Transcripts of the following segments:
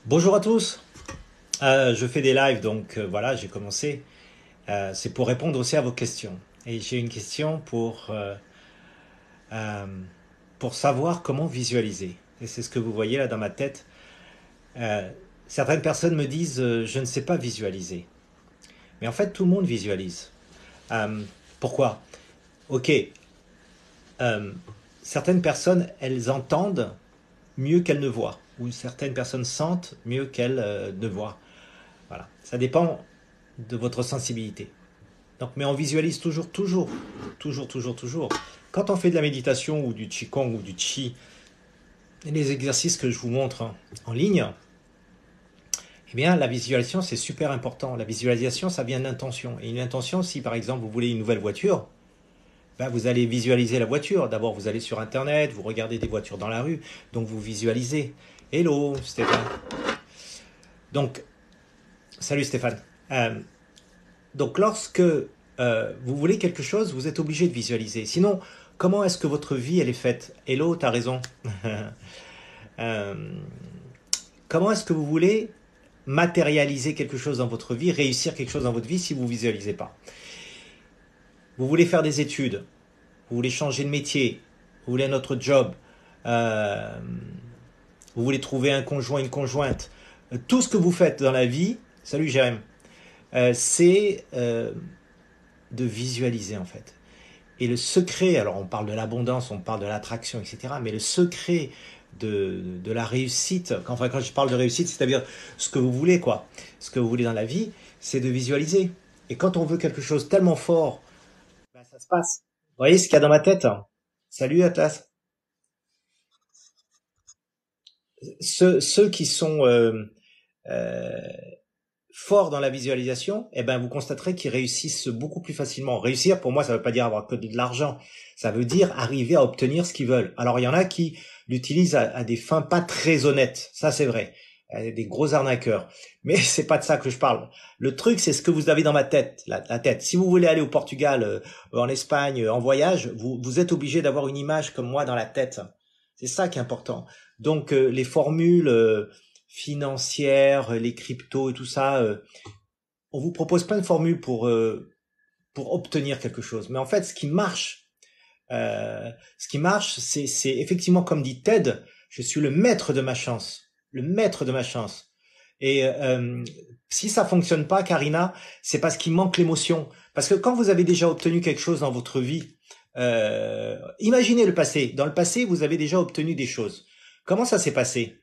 Bonjour à tous. Je fais des lives, donc voilà, j'ai commencé. C'est pour répondre aussi à vos questions. Et j'ai une question euh, pour savoir comment visualiser. Et c'est ce que vous voyez là dans ma tête. Euh, Certaines personnes me disent je ne sais pas visualiser. Mais en fait, tout le monde visualise. Euh, Pourquoi? Ok. euh, Certaines personnes, elles entendent mieux qu'elles ne voient. Ou certaines personnes sentent mieux qu'elles ne voient. Voilà. Ça dépend de votre sensibilité. Donc, mais on visualise toujours. Quand on fait de la méditation ou du qigong ou du qi, les exercices que je vous montre en ligne, eh bien, la visualisation, c'est super important. La visualisation, ça vient d'intention. Et une intention, si par exemple vous voulez une nouvelle voiture, ben, vous allez visualiser la voiture. D'abord, vous allez sur Internet, vous regardez des voitures dans la rue, donc vous visualisez. Hello, Stéphane. Donc, salut Stéphane. Euh, Donc lorsque vous voulez quelque chose, vous êtes obligé de visualiser. Sinon, comment est-ce que votre vie elle est faite? Hello, t'as raison. Euh, Comment est-ce que vous voulez matérialiser quelque chose dans votre vie, réussir quelque chose dans votre vie si vous ne visualisez pas? Vous voulez faire des études, vous voulez changer de métier, vous voulez un autre job, euh, vous voulez trouver un conjoint, une conjointe. Tout ce que vous faites dans la vie, salut Jérém, c'est de visualiser en fait. Et le secret, alors on parle de l'abondance, on parle de l'attraction, etc. Mais le secret de la réussite, enfin quand je parle de réussite, c'est-à-dire ce que vous voulez, quoi. Ce que vous voulez dans la vie, c'est de visualiser. Et quand on veut quelque chose tellement fort, ben, ça se passe. Vous voyez ce qu'il y a dans ma tête? Salut Atlas. Ceux qui sont euh, forts dans la visualisation, eh ben vous constaterez qu'ils réussissent beaucoup plus facilement. Réussir, pour moi, ça ne veut pas dire avoir que de l'argent. Ça veut dire arriver à obtenir ce qu'ils veulent. Alors, il y en a qui l'utilisent à des fins pas très honnêtes. Ça, c'est vrai. Des gros arnaqueurs. Mais c'est pas de ça que je parle. Le truc, c'est ce que vous avez dans ma tête, la tête. Si vous voulez aller au Portugal, en Espagne, en voyage, vous êtes obligé d'avoir une image comme moi dans la tête. C'est ça qui est important. Donc, les formules, financières, les cryptos et tout ça, on vous propose plein de formules pour obtenir quelque chose. Mais en fait, ce qui marche, c'est effectivement comme dit Ted, je suis le maître de ma chance, le maître de ma chance. Et si ça fonctionne pas, Karina, c'est parce qu'il manque l'émotion. Parce que quand vous avez déjà obtenu quelque chose dans votre vie, imaginez le passé. Dans le passé, vous avez déjà obtenu des choses. Comment ça s'est passé?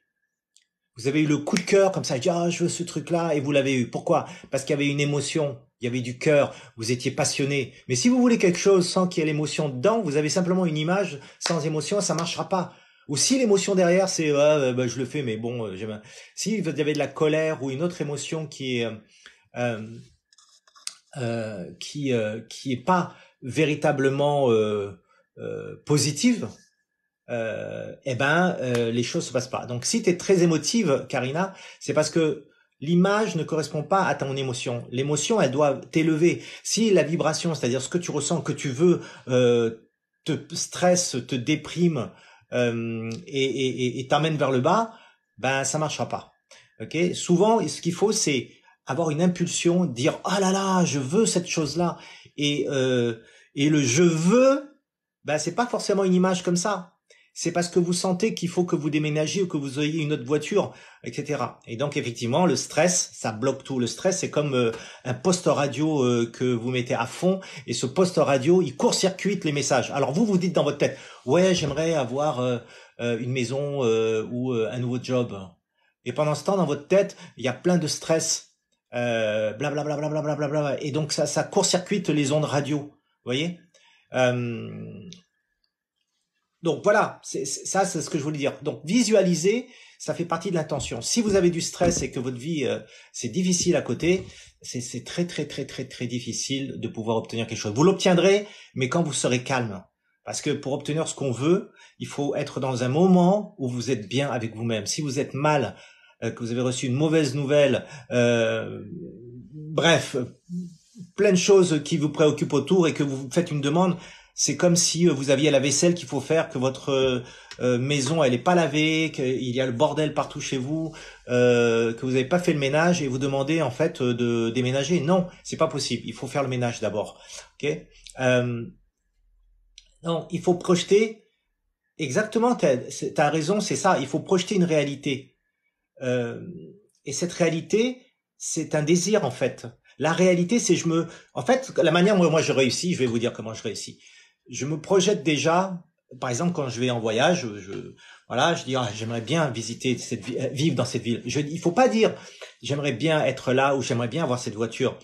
Vous avez eu le coup de cœur comme ça, dit ah je veux ce truc-là et vous l'avez eu. Pourquoi? Parce qu'il y avait une émotion, il y avait du cœur, vous étiez passionné. Mais si vous voulez quelque chose sans qu'il y ait l'émotion dedans, vous avez simplement une image sans émotion, ça marchera pas. Ou si l'émotion derrière c'est bah, je le fais mais bon j'aime. Si vous avez de la colère ou une autre émotion euh, qui est pas véritablement positive, eh ben les choses se passent pas. Donc si tu es très émotive, Karina, c'est parce que l'image ne correspond pas à ton émotion. L'émotion, elle doit t'élever. Si la vibration, c'est-à-dire ce que tu ressens, que tu veux, te stresse, te déprime et t'amène vers le bas, ben ça marchera pas. Ok. Souvent, ce qu'il faut, c'est avoir une impulsion, dire ah là là, je veux cette chose-là et le je veux, ben c'est pas forcément une image comme ça, c'est parce que vous sentez qu'il faut que vous déménagiez ou que vous ayez une autre voiture, etc. Et donc effectivement, le stress, ça bloque tout. Le stress, c'est comme un poste radio que vous mettez à fond, et ce poste radio, il court-circuite les messages. Alors vous, vous dites dans votre tête, ouais, j'aimerais avoir une maison ou un nouveau job. Et pendant ce temps, dans votre tête, il y a plein de stress, blablabla, blablabla, et donc ça court-circuite les ondes radio. Vous voyez? Euh, donc voilà, ça c'est ce que je voulais dire. Donc visualiser, ça fait partie de l'intention. Si vous avez du stress et que votre vie c'est difficile à côté, c'est très difficile de pouvoir obtenir quelque chose. Vous l'obtiendrez, mais quand vous serez calme. Parce que pour obtenir ce qu'on veut, il faut être dans un moment où vous êtes bien avec vous-même. Si vous êtes mal, que vous avez reçu une mauvaise nouvelle, bref, plein de choses qui vous préoccupent autour et que vous faites une demande, C'est comme si vous aviez la vaisselle qu'il faut faire, que votre maison elle est pas lavée, qu'il y a le bordel partout chez vous, que vous n'avez pas fait le ménage et vous demandez en fait de déménager. Non, c'est pas possible. Il faut faire le ménage d'abord. Ok. Euh, non, il faut projeter. Exactement. T'as raison. C'est ça. Il faut projeter une réalité. Euh, et cette réalité, c'est un désir en fait. La réalité, c'est en fait, la manière dont moi je réussis, je vais vous dire comment je réussis. Je me projette déjà, par exemple, quand je vais en voyage, voilà, je dis, ah, j'aimerais bien visiter vivre dans cette ville. Il faut pas dire, j'aimerais bien être là ou j'aimerais bien avoir cette voiture.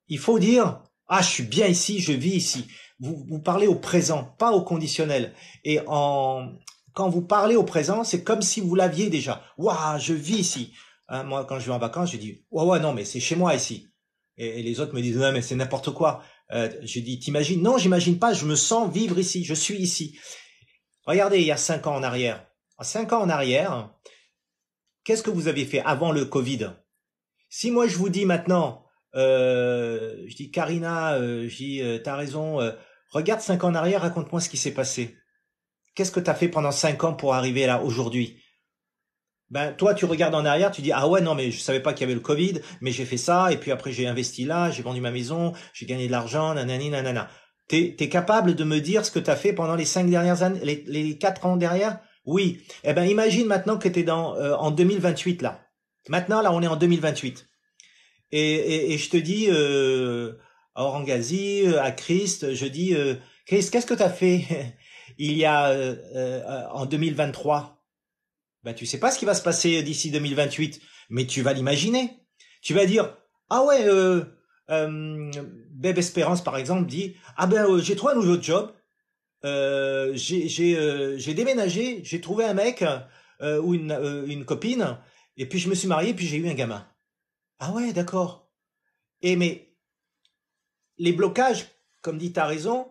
Il faut dire, ah, je suis bien ici, je vis ici. Vous parlez au présent, pas au conditionnel. Quand vous parlez au présent, c'est comme si vous l'aviez déjà. Waouh, je vis ici. Hein, moi, quand je vais en vacances, je dis, ouais, non, mais c'est chez moi ici. Et les autres me disent, non, mais c'est n'importe quoi. Je dis, t'imagines? Non, j'imagine pas. Je me sens vivre ici. Je suis ici. Regardez, il y a 5 ans en arrière. 5 ans en arrière, qu'est-ce que vous avez fait avant le Covid? Si moi je vous dis maintenant, je dis Karina, je dis t'as raison, regarde 5 ans en arrière, raconte-moi ce qui s'est passé. Qu'est-ce que t'as fait pendant 5 ans pour arriver là aujourd'hui? Ben toi tu regardes en arrière, tu dis ah ouais non mais je savais pas qu'il y avait le Covid, mais j'ai fait ça et puis après j'ai investi là, j'ai vendu ma maison, j'ai gagné de l'argent, nanani nanana. T'es capable de me dire ce que t'as fait pendant les 5 dernières années, les 4 ans derrière? Oui. Eh ben imagine maintenant que t'es en 2028 là. Maintenant là on est en 2028. Et je te dis, à Ourangazi, à Christ, je dis, Christ, qu'est-ce que tu as fait il y a en 2023? Ben, tu sais pas ce qui va se passer d'ici 2028, mais tu vas l'imaginer. Tu vas dire, ah ouais, Beb Espérance par exemple dit, ah ben j'ai trouvé un nouveau job, j'ai déménagé, j'ai trouvé un mec ou une copine, et puis je me suis marié, puis j'ai eu un gamin. Ah ouais, d'accord. Et mais les blocages, comme dit, t'as raison.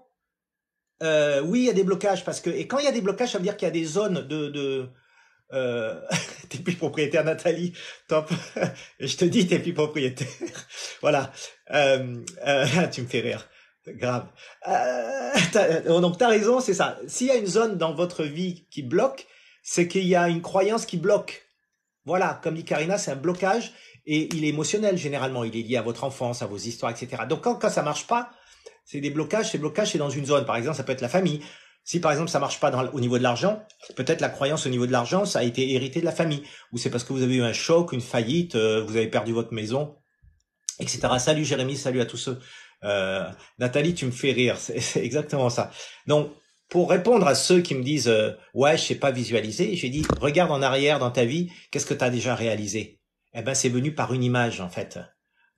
Oui, il y a des blocages parce que et quand il y a des blocages, ça veut dire qu'il y a des zones euh, t'es plus propriétaire, Nathalie. Top. Je te dis, t'es plus propriétaire. Voilà. Tu me fais rire. Grave. Donc t'as raison, c'est ça. S'il y a une zone dans votre vie qui bloque, c'est qu'il y a une croyance qui bloque. Voilà, comme dit Karina, c'est un blocage et il est émotionnel généralement. Il est lié à votre enfance, à vos histoires, etc. Donc quand ça marche pas, c'est des blocages. Ces blocages, c'est dans une zone. Par exemple, ça peut être la famille. Si par exemple ça marche pas au niveau de l'argent, peut-être la croyance au niveau de l'argent, ça a été hérité de la famille. Ou c'est parce que vous avez eu un choc, une faillite, vous avez perdu votre maison, etc. Salut Jérémy, salut à tous ceux. Nathalie, tu me fais rire. C'est exactement ça. Donc pour répondre à ceux qui me disent ouais, je sais pas visualiser, j'ai dit regarde en arrière dans ta vie, qu'est-ce que tu as déjà réalisé? Eh ben c'est venu par une image en fait.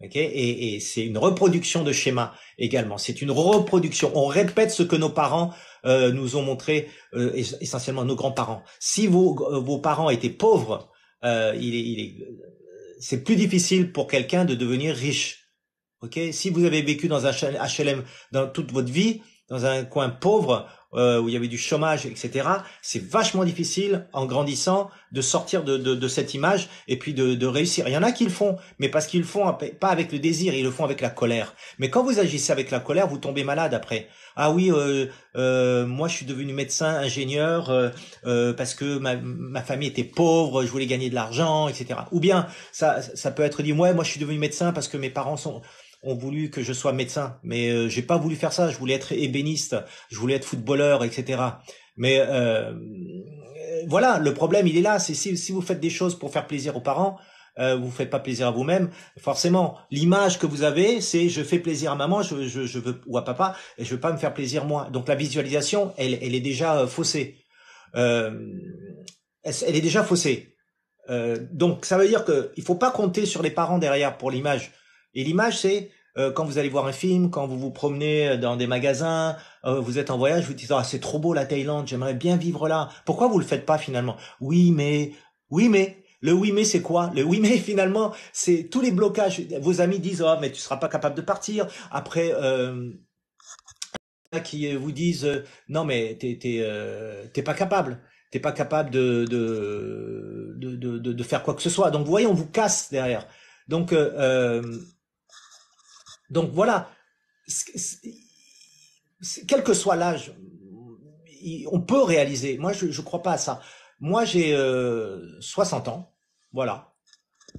Ok, et c'est une reproduction de schéma également. C'est une reproduction. On répète ce que nos parents nous ont montré, essentiellement nos grands-parents. Si vos parents étaient pauvres, c'est plus difficile pour quelqu'un de devenir riche. Ok, si vous avez vécu dans un HLM dans toute votre vie, dans un coin pauvre où il y avait du chômage, etc., c'est vachement difficile en grandissant de sortir de cette image et puis de réussir. Il y en a qui le font, mais parce qu'ils le font pas avec le désir, ils le font avec la colère. Mais quand vous agissez avec la colère, vous tombez malade après. Ah oui, moi je suis devenu médecin, ingénieur parce que ma famille était pauvre, je voulais gagner de l'argent, etc. Ou bien ça peut être dit, ouais, moi je suis devenu médecin parce que mes parents ont voulu que je sois médecin, mais j'ai pas voulu faire ça. Je voulais être ébéniste, je voulais être footballeur, etc. Mais voilà, le problème il est là. C'est si vous faites des choses pour faire plaisir aux parents, vous faites pas plaisir à vous-même. Forcément, l'image que vous avez, c'est je fais plaisir à maman, je veux ou à papa, et je veux pas me faire plaisir moi. Donc la visualisation, elle est déjà faussée. Euh, elle est déjà faussée. Donc ça veut dire que il faut pas compter sur les parents derrière pour l'image. Et l'image, c'est quand vous allez voir un film, quand vous vous promenez dans des magasins, vous êtes en voyage, vous dites ah c'est trop beau la Thaïlande, j'aimerais bien vivre là. Pourquoi vous le faites pas finalement? Oui mais. Le oui mais c'est quoi? Le oui mais finalement c'est tous les blocages. Vos amis disent oh mais tu seras pas capable de partir. Après qui vous disent non mais t'es pas capable. T'es pas capable de faire quoi que ce soit. Donc vous voyez, on vous casse derrière. Donc donc voilà. quel que soit l'âge, on peut réaliser. Moi, je crois pas à ça. Moi, j'ai 60 ans, voilà.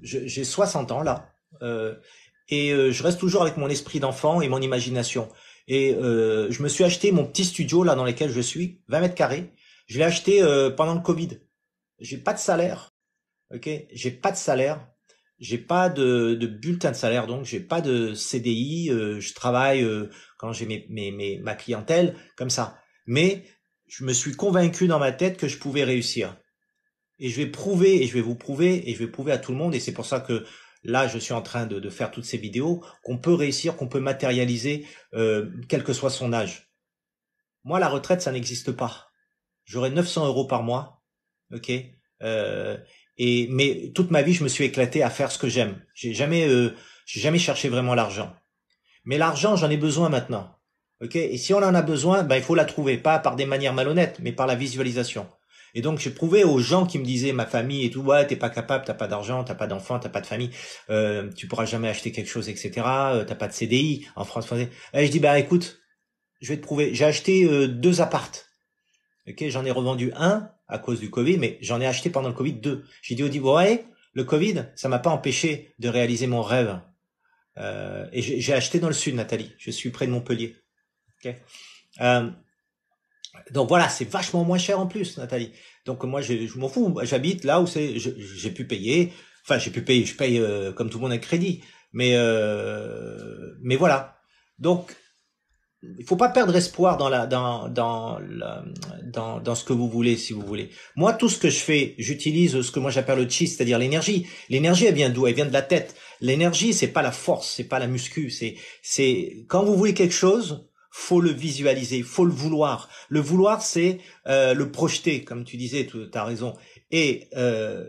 J'ai 60 ans là, je reste toujours avec mon esprit d'enfant et mon imagination. Je me suis acheté mon petit studio là dans lequel je suis, 20 mètres carrés. Je l'ai acheté pendant le Covid. J'ai pas de salaire, ok. J'ai pas de salaire. J'ai pas de bulletin de salaire, donc j'ai pas de CDI. Je travaille quand j'ai ma clientèle comme ça. Mais je me suis convaincu dans ma tête que je pouvais réussir. Et je vais prouver, et je vais vous prouver, et je vais prouver à tout le monde. Et c'est pour ça que là, je suis en train de faire toutes ces vidéos, qu'on peut réussir, qu'on peut matérialiser, quel que soit son âge. Moi, la retraite, ça n'existe pas. J'aurai 900 euros par mois, ok. Mais toute ma vie, je me suis éclaté à faire ce que j'aime. J'ai jamais cherché vraiment l'argent. Mais l'argent, j'en ai besoin maintenant, ok. Et si on en a besoin, ben il faut la trouver, pas par des manières malhonnêtes, mais par la visualisation. Et donc j'ai prouvé aux gens qui me disaient, ma famille et tout, ouais, t'es pas capable, t'as pas d'argent, t'as pas d'enfant, t'as pas de famille, tu pourras jamais acheter quelque chose, etc. T'as pas de CDI en France. Et je dis, bah écoute, je vais te prouver. J'ai acheté 2 appartes. Ok, j'en ai revendu un à cause du Covid, mais j'en ai acheté pendant le Covid 2. J'ai dit au Divo, ouais, le Covid, ça m'a pas empêché de réaliser mon rêve. Et j'ai acheté dans le sud, Nathalie. Je suis près de Montpellier. Ok. Euh, donc voilà, c'est vachement moins cher en plus, Nathalie. Donc moi, je m'en fous. J'habite là où j'ai pu payer. Enfin, j'ai pu payer. Je paye comme tout le monde un crédit. Mais voilà. Donc il faut pas perdre espoir dans ce que vous voulez, si vous voulez. Moi, tout ce que je fais, j'utilise ce que moi j'appelle le chi, c'est-à-dire l'énergie. L'énergie, elle vient d'où? Elle vient de la tête. L'énergie, c'est pas la force, c'est pas la muscu. C'est quand vous voulez quelque chose, faut le visualiser, faut le vouloir. Le vouloir, c'est le projeter, comme tu disais, tu as raison. Et euh,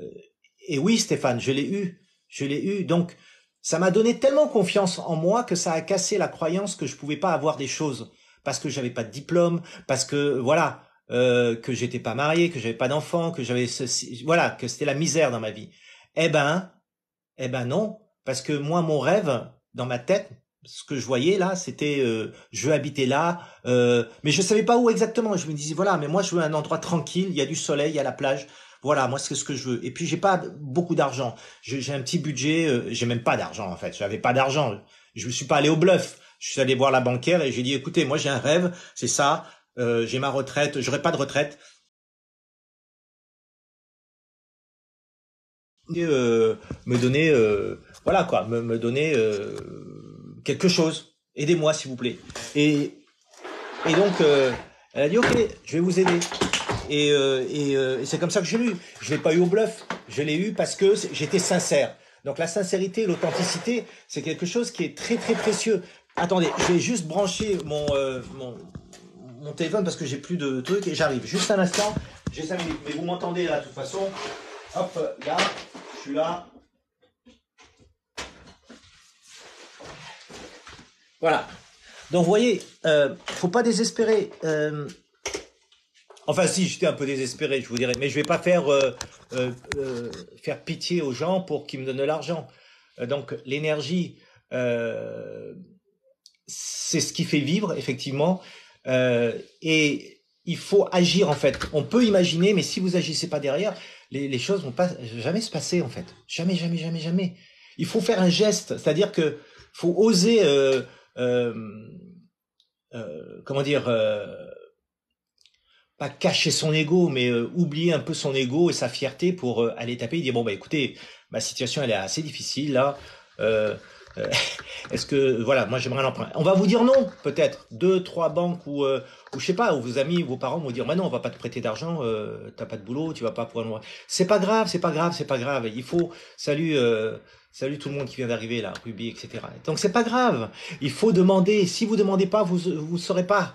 et oui, Stéphane, je l'ai eu. Donc ça m'a donné tellement confiance en moi que ça a cassé la croyance que je pouvais pas avoir des choses parce que j'avais pas de diplôme, parce que voilà, que j'étais pas marié, que j'avais pas d'enfant, que j'avais ceci, voilà, que c'était la misère dans ma vie. Eh ben, eh ben non, parce que moi mon rêve dans ma tête, ce que je voyais là, c'était je veux habiter là, mais je savais pas où exactement. Je me disais voilà, mais moi je veux un endroit tranquille, il y a du soleil, il y a la plage. Voilà, moi c'est ce que je veux. Et puis j'ai pas beaucoup d'argent. J'ai un petit budget, j'ai même pas d'argent en fait. J'avais pas d'argent. Je me suis pas allé au bluff. Je suis allé voir la banquière et j'ai dit écoutez, moi j'ai un rêve, c'est ça. J'ai ma retraite, j'aurai pas de retraite. Et, me donner, voilà quoi, me donner quelque chose. Aidez-moi s'il vous plaît. Et, et donc elle a dit ok, je vais vous aider. Et c'est comme ça que je l'ai eu. Je l'ai pas eu au bluff. Je l'ai eu parce que j'étais sincère. Donc la sincérité, l'authenticité, c'est quelque chose qui est très très précieux. Attendez, je vais juste brancher mon téléphone parce que j'ai plus de trucs et j'arrive. Juste un instant. J'ai 5 minutes. Mais vous m'entendez là de toute façon. Hop, là, je suis là. Voilà. Donc vous voyez, faut pas désespérer. Enfin, si, j'étais un peu désespéré, je vous dirais, mais je vais pas faire pitié aux gens pour qu'ils me donnent de l'argent. Donc, l'énergie, euh, c'est ce qui fait vivre, effectivement, et il faut agir en fait. On peut imaginer, mais si vous agissez pas derrière, les choses vont pas jamais se passer en fait. Jamais, jamais, jamais, jamais. Il faut faire un geste, c'est-à-dire que faut oser, euh, comment dire. Pas cacher son ego, mais oublier un peu son ego et sa fierté pour aller taper et dire bon bah écoutez, ma situation elle est assez difficile là. Euh, euh, Est-ce que voilà, moi j'aimerais l'emprunt. On va vous dire non, peut-être 2, 3 banques ou je sais pas, ou vos amis, vos parents vont vous dire mais non, on va pas te prêter d'argent, t'as pas de boulot, tu vas pas pouvoir. C'est pas grave, c'est pas grave, c'est pas grave. Il faut salut tout le monde qui vient d'arriver là, Ruby, etc. Donc c'est pas grave. Il faut demander. Si vous demandez pas, vous saurez pas.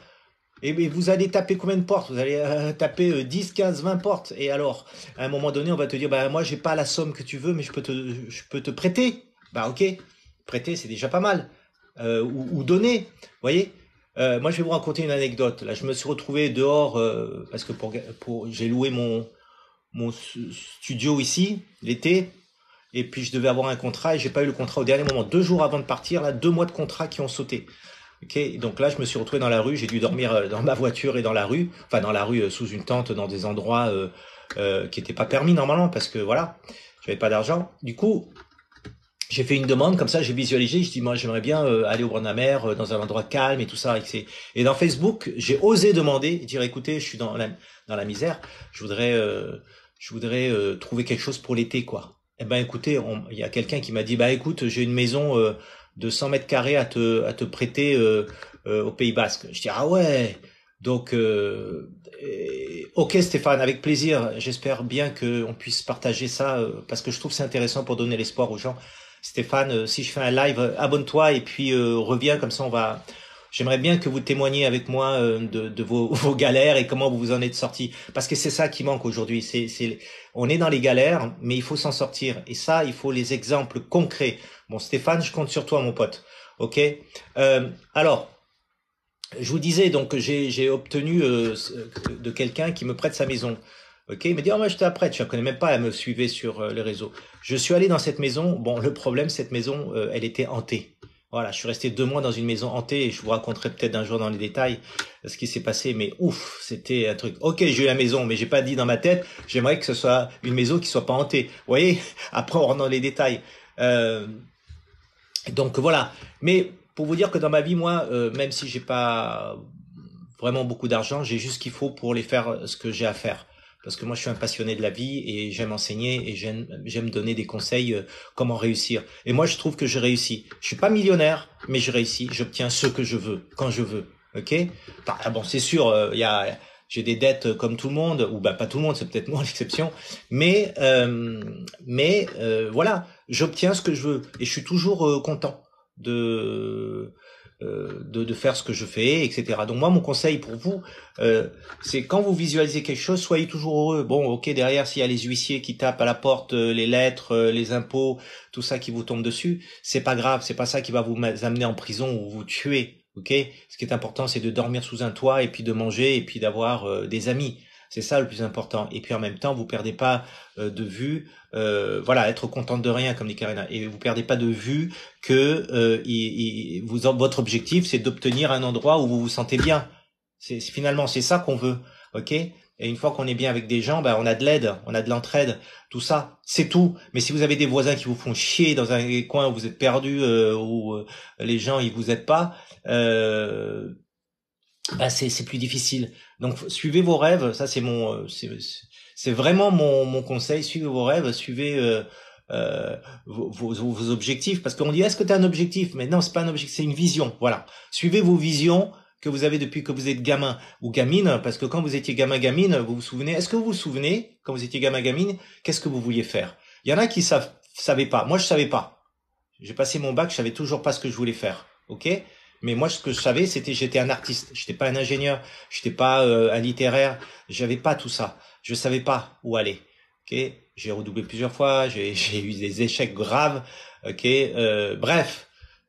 Et vous allez taper combien de portes? Vous allez taper 10, 15, 20 portes. Et alors, à un moment donné, on va te dire, bah moi, j'ai pas la somme que tu veux, mais je peux te prêter. Bah ok, prêter, c'est déjà pas mal. Ou donner, vous voyez. Moi, je vais vous raconter une anecdote. Là, je me suis retrouvé dehors parce que j'ai loué mon studio ici l'été. Et puis, je devais avoir un contrat et j'ai pas eu le contrat au dernier moment. 2 jours avant de partir, là, 2 mois de contrat qui ont sauté. Ok, donc là, je me suis retrouvé dans la rue. J'ai dû dormir dans ma voiture et dans la rue, enfin dans la rue sous une tente, dans des endroits qui étaient pas permis normalement parce que voilà, j'avais pas d'argent. Du coup, j'ai fait une demande comme ça, j'ai visualisé. Je dis moi, j'aimerais bien aller au bord de la mer, dans un endroit calme et tout ça. Et dans Facebook, j'ai osé demander, dire écoutez, je suis dans la misère, je voudrais trouver quelque chose pour l'été quoi. Eh ben écoutez, il y a quelqu'un qui m'a dit bah écoute, j'ai une maison de 100 mètres carrés à te prêter au Pays Basque. Je dis ah ouais. Donc ok Stéphane, avec plaisir. J'espère bien qu'on puisse partager ça parce que je trouve que c'est intéressant pour donner l'espoir aux gens. Stéphane, si je fais un live, abonne-toi et puis reviens comme ça on va. J'aimerais bien que vous témoigniez avec moi de vos galères et comment vous vous en êtes sortis. Parce que c'est ça qui manque aujourd'hui. On est dans les galères, mais il faut s'en sortir. Et ça, il faut les exemples concrets. Bon, Stéphane, je compte sur toi, mon pote. Ok. Alors, je vous disais donc que j'ai obtenu de quelqu'un qui me prête sa maison. Ok, il me dit oh moi je te la prête, je la connais même pas, elle me suivait sur les réseaux. Je suis allé dans cette maison. Bon, le problème, cette maison, elle était hantée. Voilà, je suis resté 2 mois dans une maison hantée et je vous raconterai peut-être un jour dans les détails ce qui s'est passé. Mais ouf, c'était un truc. Ok, j'ai eu la maison, mais j'ai pas dit dans ma tête, j'aimerais que ce soit une maison qui soit pas hantée. Vous voyez, après on rentre dans les détails. Euh, donc voilà. Mais pour vous dire que dans ma vie, moi, même si j'ai pas vraiment beaucoup d'argent, j'ai juste ce qu'il faut pour les faire ce que j'ai à faire. Parce que moi, je suis un passionné de la vie et j'aime enseigner et j'aime donner des conseils comment réussir. Et moi, je trouve que je réussis. Je suis pas millionnaire, mais je réussis. J'obtiens ce que je veux quand je veux. Ok. Enfin, ah bon, c'est sûr, j'ai des dettes comme tout le monde, ou bah pas tout le monde, c'est peut-être moi l'exception. Voilà, j'obtiens ce que je veux et je suis toujours content de de faire ce que je fais, etc. Donc moi, mon conseil pour vous, c'est quand vous visualisez quelque chose, soyez toujours heureux. Bon, ok, derrière, s'il y a les huissiers qui tapent à la porte, les lettres, les impôts, tout ça qui vous tombe dessus, c'est pas grave, c'est pas ça qui va vous amener en prison ou vous tuer. Ok, ce qui est important, c'est de dormir sous un toit et puis de manger et puis d'avoir des amis. C'est ça le plus important. Et puis en même temps, vous perdez pas de vue, voilà, être contente de rien, comme dit Karina. Et vous perdez pas de vue que votre objectif, c'est d'obtenir un endroit où vous vous sentez bien. Finalement, c'est ça qu'on veut, ok? Et une fois qu'on est bien avec des gens, ben on a de l'aide, on a de l'entraide, tout ça, c'est tout. Mais si vous avez des voisins qui vous font chier dans un coin où vous êtes perdu, où les gens ils vous aident pas, bah c'est plus difficile. Donc suivez vos rêves, ça c'est c'est vraiment mon conseil. Suivez vos rêves, suivez vos objectifs, parce qu'on dit est-ce que tu as un objectif? Mais non, c'est pas un objectif, c'est une vision. Voilà, suivez vos visions que vous avez depuis que vous êtes gamin ou gamine, parce que quand vous étiez gamin gamine, vous vous souvenez? Est-ce que vous vous souvenez quand vous étiez gamin gamine, qu'est-ce que vous vouliez faire? Il y en a qui savaient pas. Moi je savais pas. J'ai passé mon bac, je savais toujours pas ce que je voulais faire. Ok? Mais moi, ce que je savais, c'était j'étais un artiste. J'étais pas un ingénieur. J'étais pas un littéraire. J'avais pas tout ça. Je savais pas où aller. Ok? J'ai redoublé plusieurs fois. J'ai eu des échecs graves. Ok? Bref,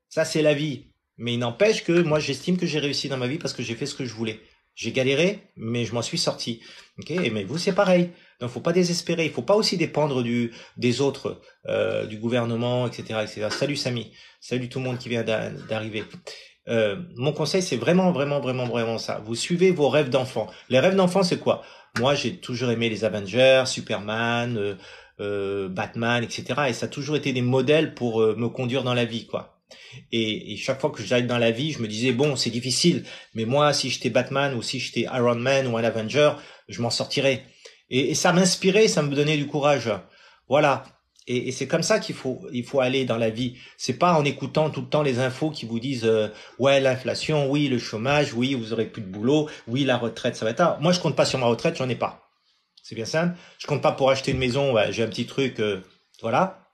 ça c'est la vie. Mais il n'empêche que moi, j'estime que j'ai réussi dans ma vie parce que j'ai fait ce que je voulais. J'ai galéré, mais je m'en suis sorti. Ok? Mais vous, c'est pareil. Donc, faut pas désespérer. Il faut pas aussi dépendre des autres, du gouvernement, etc., etc. Salut Samy. Salut tout le monde qui vient d'arriver. Mon conseil, c'est vraiment, vraiment, vraiment, vraiment ça. Vous suivez vos rêves d'enfant. Les rêves d'enfant, c'est quoi? Moi, j'ai toujours aimé les Avengers, Superman, Batman, etc. Et ça a toujours été des modèles pour me conduire dans la vie, quoi. Et chaque fois que j'allais dans la vie, je me disais bon, c'est difficile, mais moi, si j'étais Batman ou si j'étais Iron Man ou un Avenger, je m'en sortirais. Et ça m'inspirait, ça me donnait du courage. Voilà. Et c'est comme ça il faut aller dans la vie. C'est pas en écoutant tout le temps les infos qui vous disent ouais l'inflation, oui le chômage, oui vous aurez plus de boulot, oui la retraite ça va être tard. Moi je compte pas sur ma retraite, j'en ai pas. C'est bien simple. Je compte pas pour acheter une maison. Ouais, j'ai un petit truc, voilà.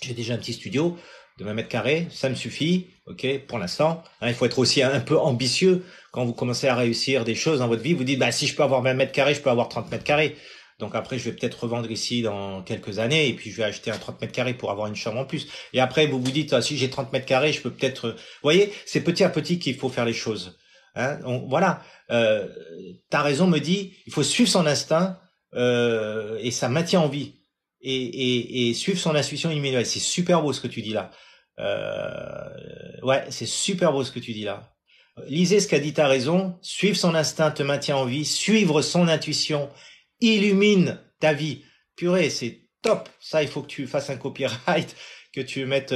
J'ai déjà un petit studio de 20 mètres carrés, ça me suffit, ok, pour l'instant. Hein, il faut être aussi un peu ambitieux quand vous commencez à réussir des choses dans votre vie. Vous dites, bah si je peux avoir 20 mètres carrés, je peux avoir 30 mètres carrés. Donc après, je vais peut-être revendre ici dans quelques années et puis je vais acheter un 30 mètres carrés pour avoir une chambre en plus. Et après, vous vous dites, ah, si j'ai 30 mètres carrés, je peux peut-être... Vous voyez, c'est petit à petit qu'il faut faire les choses. Hein, voilà. Ta raison me dit, il faut suivre son instinct et ça maintient en vie. Et suivre son intuition immédiate. C'est super beau ce que tu dis là. Ouais, c'est super beau ce que tu dis là. Lisez ce qu'a dit ta raison, suivre son instinct te maintient en vie, suivre son intuition illumine ta vie. Purée, c'est top. Ça, il faut que tu fasses un copyright, que tu mettes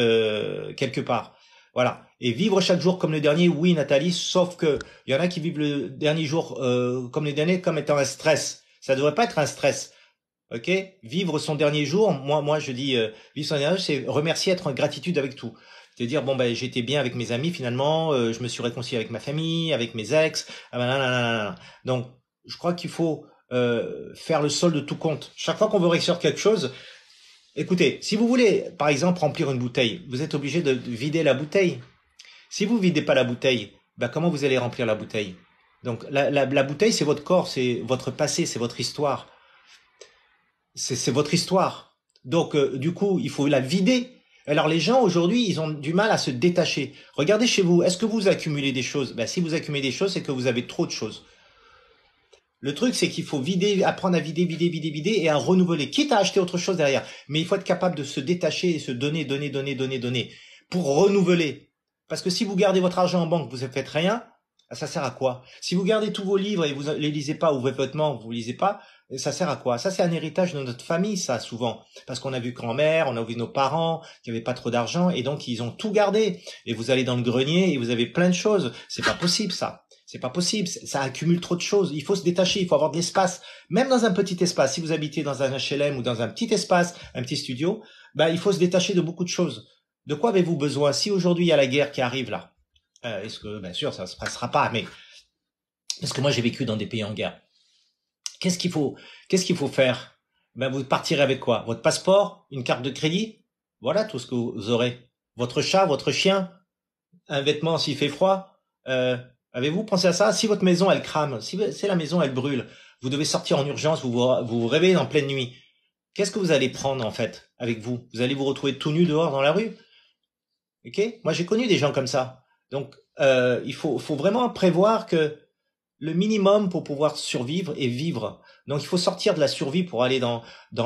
quelque part. Voilà. Et vivre chaque jour comme le dernier, oui, Nathalie, sauf que il y en a qui vivent le dernier jour comme le dernier, comme étant un stress. Ça devrait pas être un stress. Ok, vivre son dernier jour, moi je dis vivre son dernier jour, c'est remercier, être en gratitude avec tout. C'est dire bon ben j'étais bien avec mes amis finalement, je me suis réconcilié avec ma famille, avec mes ex, nanana. Donc je crois qu'il faut faire le solde de tout compte. Chaque fois qu'on veut réussir quelque chose, écoutez, si vous voulez par exemple remplir une bouteille, vous êtes obligé de vider la bouteille. Si vous videz pas la bouteille, ben comment vous allez remplir la bouteille? Donc la bouteille c'est votre corps, c'est votre passé, c'est votre histoire. C'est votre histoire. Donc, du coup, il faut la vider. Alors, les gens, aujourd'hui, ils ont du mal à se détacher. Regardez chez vous, est-ce que vous accumulez des choses? Ben, si vous accumulez des choses, c'est que vous avez trop de choses. Le truc, c'est qu'il faut vider, apprendre à vider et à renouveler, quitte à acheter autre chose derrière. Mais il faut être capable de se détacher et se donner, pour renouveler. Parce que si vous gardez votre argent en banque, vous ne faites rien, ça sert à quoi? Si vous gardez tous vos livres et vous les lisez pas, ou vos vêtements, vous lisez pas, ça sert à quoi? Ça, c'est un héritage de notre famille, ça, souvent. Parce qu'on a vu grand-mère, on a vu nos parents, qui avaient pas trop d'argent, et donc ils ont tout gardé. Et vous allez dans le grenier et vous avez plein de choses. C'est pas possible, ça. C'est pas possible, ça accumule trop de choses. Il faut se détacher, il faut avoir de l'espace. Même dans un petit espace, si vous habitez dans un HLM ou dans un petit espace, un petit studio, ben, il faut se détacher de beaucoup de choses. De quoi avez-vous besoin? Si aujourd'hui il y a la guerre qui arrive là, est-ce que, bien sûr, ça se passera pas, mais parce que moi j'ai vécu dans des pays en guerre. Qu'est-ce qu'il faut, qu'est-ce qu'il faut faire? Ben, vous partirez avec quoi? Votre passeport, une carte de crédit? Voilà tout ce que vous aurez. Votre chat, votre chien, un vêtement s'il fait froid. Avez-vous pensé à ça? Si votre maison elle crame, si la maison elle brûle, vous devez sortir en urgence, vous réveillez en pleine nuit. Qu'est-ce que vous allez prendre en fait avec vous? Vous allez vous retrouver tout nu dehors dans la rue? Ok? Moi j'ai connu des gens comme ça. Donc il faut vraiment prévoir que le minimum pour pouvoir survivre et vivre. Donc il faut sortir de la survie pour aller dans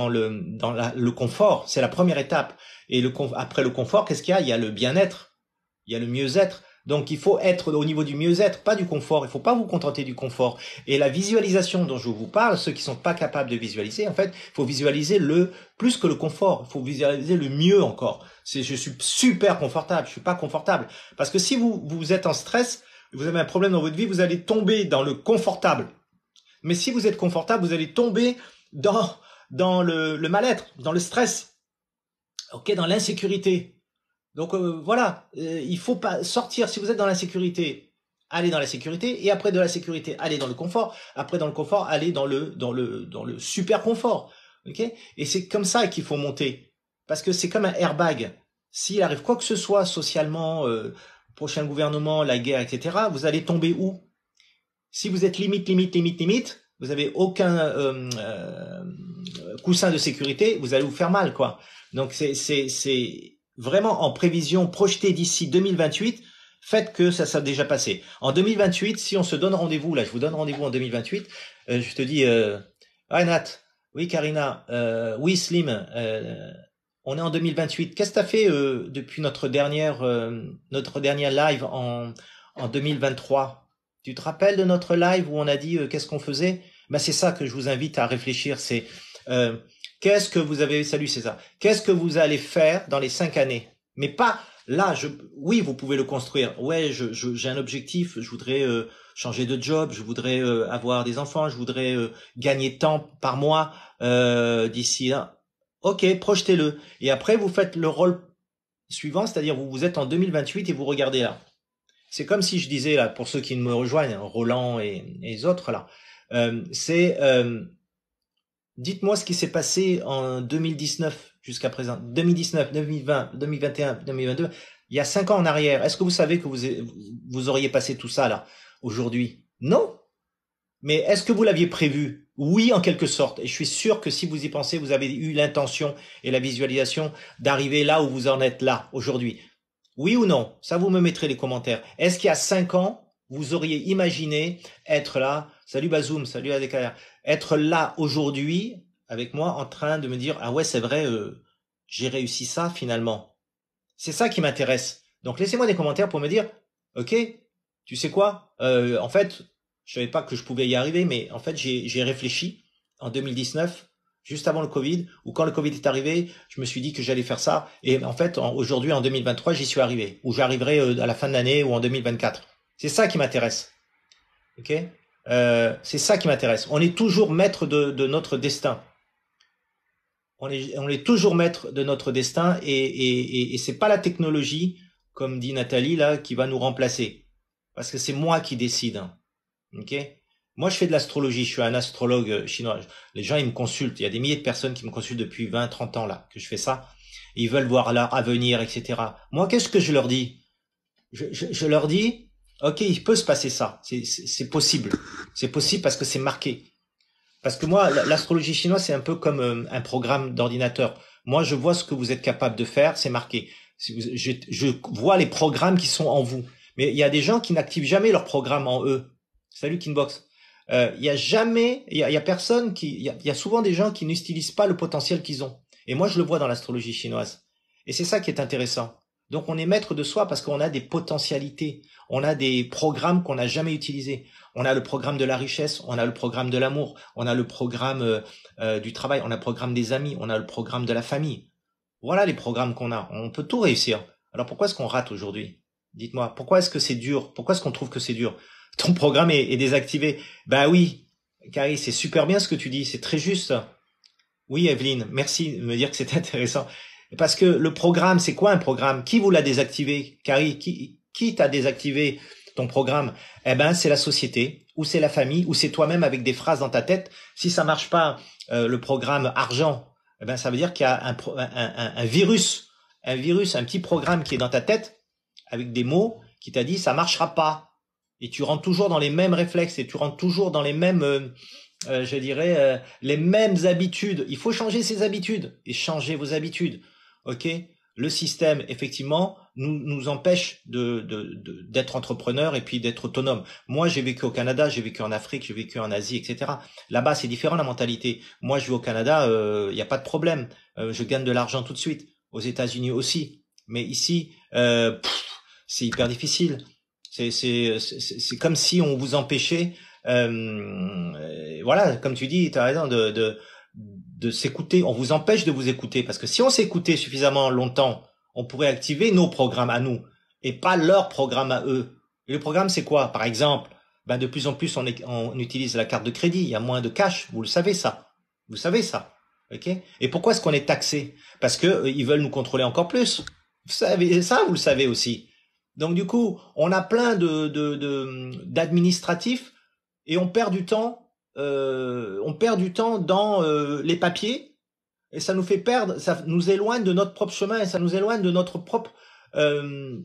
le confort. C'est la première étape. Et après le confort, qu'est-ce qu'il y a? Il y a le bien-être, il y a le mieux-être. Donc il faut être au niveau du mieux-être, pas du confort. Il faut pas vous contenter du confort. Et la visualisation dont je vous parle, ceux qui sont pas capables de visualiser, en fait, il faut visualiser le plus que le confort. Il faut visualiser le mieux encore. Je suis super confortable. Je suis pas confortable parce que si vous êtes en stress, vous avez un problème dans votre vie, vous allez tomber dans le confortable. Mais si vous êtes confortable, vous allez tomber dans le mal-être, dans le stress, ok, dans l'insécurité. Donc voilà, il faut pas sortir. Si vous êtes dans l'insécurité, allez dans la sécurité, et après de la sécurité, allez dans le confort. Après dans le confort, allez dans le super confort, ok. Et c'est comme ça qu'il faut monter, parce que c'est comme un airbag. S'il arrive quoi que ce soit socialement, prochain gouvernement, la guerre, etc., vous allez tomber où? Si vous êtes limite, vous avez aucun coussin de sécurité, vous allez vous faire mal, quoi. Donc c'est vraiment en prévision projetée d'ici 2028. Faites que ça soit déjà passé. En 2028, si on se donne rendez-vous, là, je vous donne rendez-vous en 2028, je te dis, ouais Nat, oui Karina, oui Slim, on est en 2028. Qu'est-ce que t'as fait depuis notre dernière live en 2023? Tu te rappelles de notre live où on a dit qu'est-ce qu'on faisait? Ben c'est ça que je vous invite à réfléchir. C'est euh, qu'est-ce que vous avez, salut César, qu'est-ce que vous allez faire dans les 5 années? Mais pas là. Oui, vous pouvez le construire. Ouais, j'ai un objectif. Je voudrais changer de job. Je voudrais avoir des enfants. Je voudrais gagner tant par mois d'ici là. Ok, projetez-le. Et après, vous faites le rôle suivant, c'est-à-dire vous êtes en 2028 et vous regardez là. C'est comme si je disais là, pour ceux qui me rejoignent, Roland et les autres là, c'est dites-moi ce qui s'est passé en 2019 jusqu'à présent, 2019, 2020, 2021, 2022, il y a 5 ans en arrière. Est-ce que vous savez que vous auriez passé tout ça là aujourd'hui? Non. Mais est-ce que vous l'aviez prévu? Oui, en quelque sorte. Et je suis sûr que si vous y pensez, vous avez eu l'intention et la visualisation d'arriver là où vous en êtes là aujourd'hui. Oui ou non? Ça, vous me mettrez les commentaires. Est-ce qu'il y a 5 ans, vous auriez imaginé être là? Salut Bazoum, salut ADKR. Être là aujourd'hui, avec moi, en train de me dire, ah ouais, c'est vrai, j'ai réussi ça finalement. C'est ça qui m'intéresse. Donc laissez-moi des commentaires pour me dire, ok, Tu sais quoi? En fait, je savais pas que je pouvais y arriver, mais en fait, j'ai réfléchi en 2019, juste avant le Covid, ou quand le Covid est arrivé, je me suis dit que j'allais faire ça. Et en fait, aujourd'hui, en 2023, j'y suis arrivé. Ou j'arriverai à la fin de l'année ou en 2024. C'est ça qui m'intéresse. Ok? C'est ça qui m'intéresse. On est toujours maître de notre destin. On est toujours maître de notre destin et c'est pas la technologie, comme dit Nathalie là, qui va nous remplacer. Parce que c'est moi qui décide. Ok? Moi, je fais de l'astrologie. Je suis un astrologue chinois. Les gens, ils me consultent. Il y a des milliers de personnes qui me consultent depuis 20, 30 ans là que je fais ça. Ils veulent voir leur avenir, etc. Moi, qu'est-ce que je leur dis? Je leur dis, ok, il peut se passer ça. C'est possible. C'est possible parce que c'est marqué. Parce que moi, l'astrologie chinoise, c'est un peu comme un programme d'ordinateur. Moi, je vois ce que vous êtes capable de faire, c'est marqué. Je vois les programmes qui sont en vous. Mais il y a des gens qui n'activent jamais leur programme en eux. Salut Kinbox. Il y a jamais, il y a personne qui, il y a souvent des gens qui n'utilisent pas le potentiel qu'ils ont. Et moi, je le vois dans l'astrologie chinoise. Et c'est ça qui est intéressant. Donc, on est maître de soi parce qu'on a des potentialités. On a des programmes qu'on n'a jamais utilisés. On a le programme de la richesse, on a le programme de l'amour, on a le programme du travail, on a le programme des amis, on a le programme de la famille. Voilà les programmes qu'on a. On peut tout réussir. Alors pourquoi est-ce qu'on rate aujourd'hui? Dites-moi, pourquoi est-ce que c'est dur? Pourquoi est-ce qu'on trouve que c'est dur? Ton programme est désactivé. Ben oui, Carrie, c'est super bien ce que tu dis, c'est très juste. Oui, Evelyne, merci de me dire que c'est intéressant. Parce que le programme, c'est quoi un programme? Qui vous l'a désactivé? Carrie, qui t'a désactivé ton programme? Eh ben, c'est la société, ou c'est la famille, ou c'est toi-même avec des phrases dans ta tête. Si ça marche pas, le programme argent, eh ben, ça veut dire qu'il y a un virus, un petit programme qui est dans ta tête, avec des mots, qui t'a dit ça marchera pas. Et tu rentres toujours dans les mêmes réflexes, et tu rentres toujours dans les mêmes, je dirais, les mêmes habitudes. Il faut changer ses habitudes, et changer vos habitudes. Ok, le système effectivement nous empêche d'être entrepreneur et puis d'être autonome. Moi, j'ai vécu au Canada, j'ai vécu en Afrique, j'ai vécu en Asie, etc. Là-bas, c'est différent la mentalité. Moi, je vais au Canada, il n'y a pas de problème. Je gagne de l'argent tout de suite. Aux États-Unis aussi, mais ici, c'est hyper difficile. C'est comme si on vous empêchait. Voilà, comme tu dis, tu as raison de s'écouter. On vous empêche de vous écouter parce que si on s'écoutait suffisamment longtemps, on pourrait activer nos programmes à nous et pas leurs programmes à eux. Et le programme, c'est quoi? Par exemple, ben de plus en plus, on utilise la carte de crédit. Il y a moins de cash. Vous le savez ça. Vous savez ça. Ok? Et pourquoi est-ce qu'on est taxé? Parce que ils veulent nous contrôler encore plus. Vous savez ça, vous le savez aussi. Donc du coup, on a plein d'administratifs et on perd du temps. On perd du temps dans les papiers et ça nous fait perdre, ça nous éloigne de notre propre chemin et ça nous éloigne de notre propre, euh,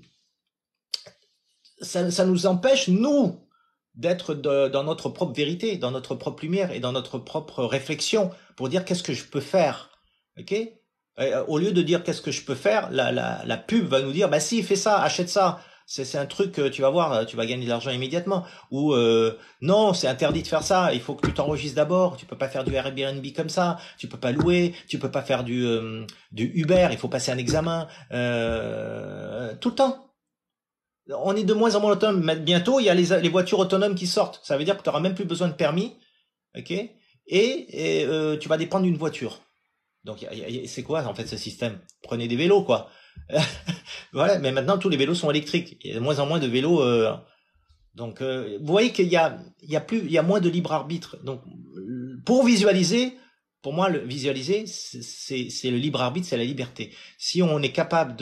ça nous empêche nous d'être dans notre propre vérité, dans notre propre lumière et dans notre propre réflexion pour dire qu'est-ce que je peux faire, ok? Au lieu de dire qu'est-ce que je peux faire, la pub va nous dire bah si fais ça, achète ça. C'est un truc que tu vas voir, tu vas gagner de l'argent immédiatement. Ou non, c'est interdit de faire ça. Il faut que tu t'enregistres d'abord. Tu peux pas faire du Airbnb comme ça. Tu peux pas louer. Tu peux pas faire du Uber. Il faut passer un examen tout le temps. On est de moins en moins autonome. Mais bientôt, il y a les voitures autonomes qui sortent. Ça veut dire que tu auras même plus besoin de permis, ok? Et tu vas dépendre d'une voiture. Donc, c'est quoi en fait ce système? Prenez des vélos, quoi. Voilà, mais maintenant tous les vélos sont électriques. Il y a de moins en moins de vélos. Donc, vous voyez il y a moins de libre arbitre. Donc, pour visualiser, pour moi, le visualiser, c'est le libre arbitre, c'est la liberté. Si on est capable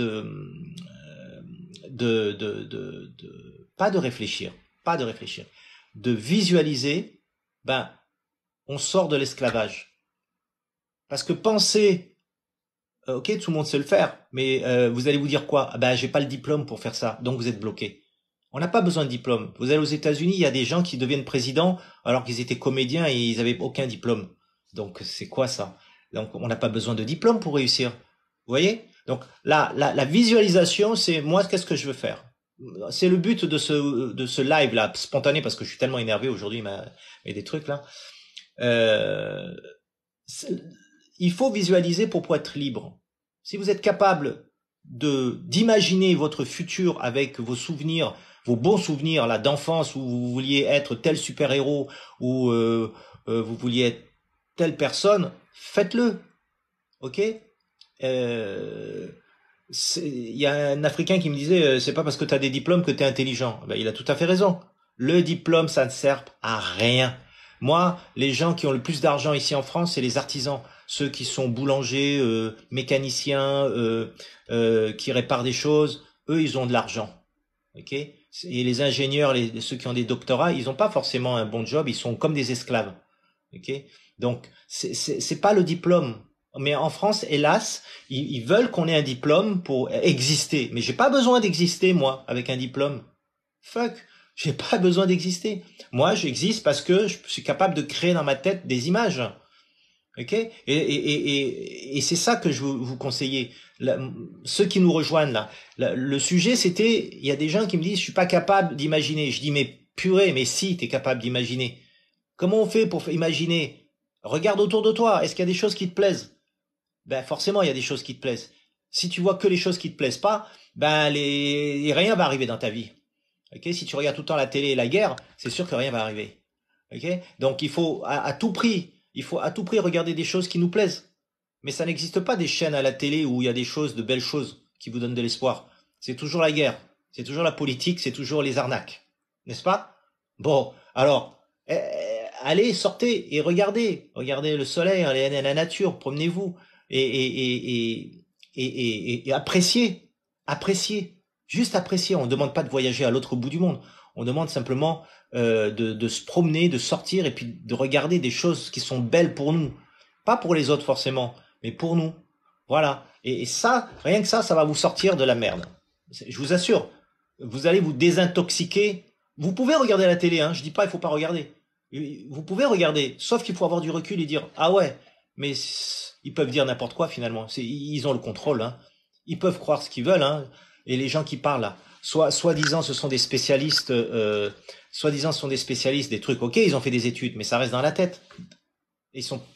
pas de réfléchir, de visualiser, ben, on sort de l'esclavage. Parce que penser, ok, tout le monde sait le faire, mais vous allez vous dire quoi? Ah ben, j'ai pas le diplôme pour faire ça, donc vous êtes bloqué. On n'a pas besoin de diplôme. Vous allez aux États-Unis, il y a des gens qui deviennent présidents alors qu'ils étaient comédiens et ils avaient aucun diplôme. Donc c'est quoi ça? Donc on n'a pas besoin de diplôme pour réussir. Vous voyez? Donc la visualisation, c'est moi, qu'est-ce que je veux faire? C'est le but de ce live là, spontané, parce que je suis tellement énervé aujourd'hui, il y a des trucs là. Euh, il faut visualiser pour être libre. Si vous êtes capable d'imaginer votre futur avec vos souvenirs, vos bons souvenirs là d'enfance où vous vouliez être tel super-héros ou vous vouliez être telle personne, faites-le, ok? Euh, il y a un Africain qui me disait, c'est pas parce que tu as des diplômes que tu es intelligent. Ben, il a tout à fait raison. Le diplôme, ça ne sert à rien. Moi, les gens qui ont le plus d'argent ici en France, c'est les artisans. Ceux qui sont boulangers, mécaniciens, qui réparent des choses, eux, ils ont de l'argent. Ok? Et les ingénieurs, ceux qui ont des doctorats, ils n'ont pas forcément un bon job, ils sont comme des esclaves. Ok? Donc, c'est pas le diplôme. Mais en France, hélas, ils veulent qu'on ait un diplôme pour exister. Mais j'ai pas besoin d'exister, moi, avec un diplôme. Fuck. J'ai pas besoin d'exister. Moi, j'existe parce que je suis capable de créer dans ma tête des images. Ok? Et c'est ça que je vous conseiller. Ceux qui nous rejoignent là. Le sujet, c'était, il y a des gens qui me disent, je suis pas capable d'imaginer. Je dis, mais purée, mais si, t'es capable d'imaginer. Comment on fait pour imaginer? Regarde autour de toi. Est-ce qu'il y a des choses qui te plaisent? Ben, forcément, il y a des choses qui te plaisent. Si tu vois que les choses qui te plaisent pas, ben, rien va arriver dans ta vie. Ok? Si tu regardes tout le temps la télé et la guerre, c'est sûr que rien va arriver. Ok? Donc, il faut, à tout prix, il faut à tout prix regarder des choses qui nous plaisent. Mais ça n'existe pas des chaînes à la télé où il y a des choses, de belles choses qui vous donnent de l'espoir. C'est toujours la guerre. C'est toujours la politique, c'est toujours les arnaques. N'est-ce pas? Bon, alors, allez, sortez et regardez. Regardez le soleil, allez la nature, promenez-vous et appréciez. Appréciez. Juste apprécier. On ne demande pas de voyager à l'autre bout du monde. On demande simplement de se promener, de sortir et puis de regarder des choses qui sont belles pour nous. Pas pour les autres forcément, mais pour nous. Voilà. Et ça, rien que ça va vous sortir de la merde. Je vous assure, vous allez vous désintoxiquer. Vous pouvez regarder la télé, hein. Je dis pas il faut pas regarder. Vous pouvez regarder, sauf qu'il faut avoir du recul et dire ah ouais, mais ils peuvent dire n'importe quoi finalement. Ils ont le contrôle, hein. Ils peuvent croire ce qu'ils veulent, hein. Et les gens qui parlent là, soi-disant ce sont des spécialistes, soi-disant ce sont des spécialistes des trucs. Ok, ils ont fait des études, mais ça reste dans la tête.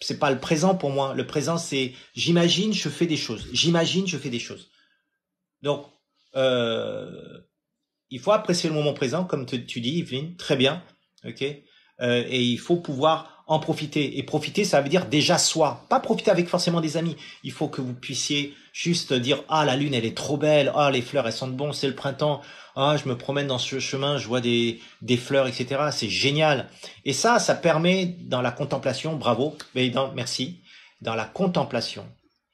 C'est pas le présent pour moi. Le présent, c'est j'imagine, je fais des choses. J'imagine, je fais des choses. Donc, il faut apprécier le moment présent, comme tu dis, Yveline, très bien, ok. Et il faut pouvoir en profiter. Et profiter, ça veut dire déjà soi, pas profiter avec forcément des amis. Il faut que vous puissiez juste dire ah la lune elle est trop belle, ah les fleurs elles sentent bon, c'est le printemps, ah je me promène dans ce chemin, je vois des fleurs, etc. C'est génial. Et ça permet dans la contemplation, bravo, mais merci, dans la contemplation.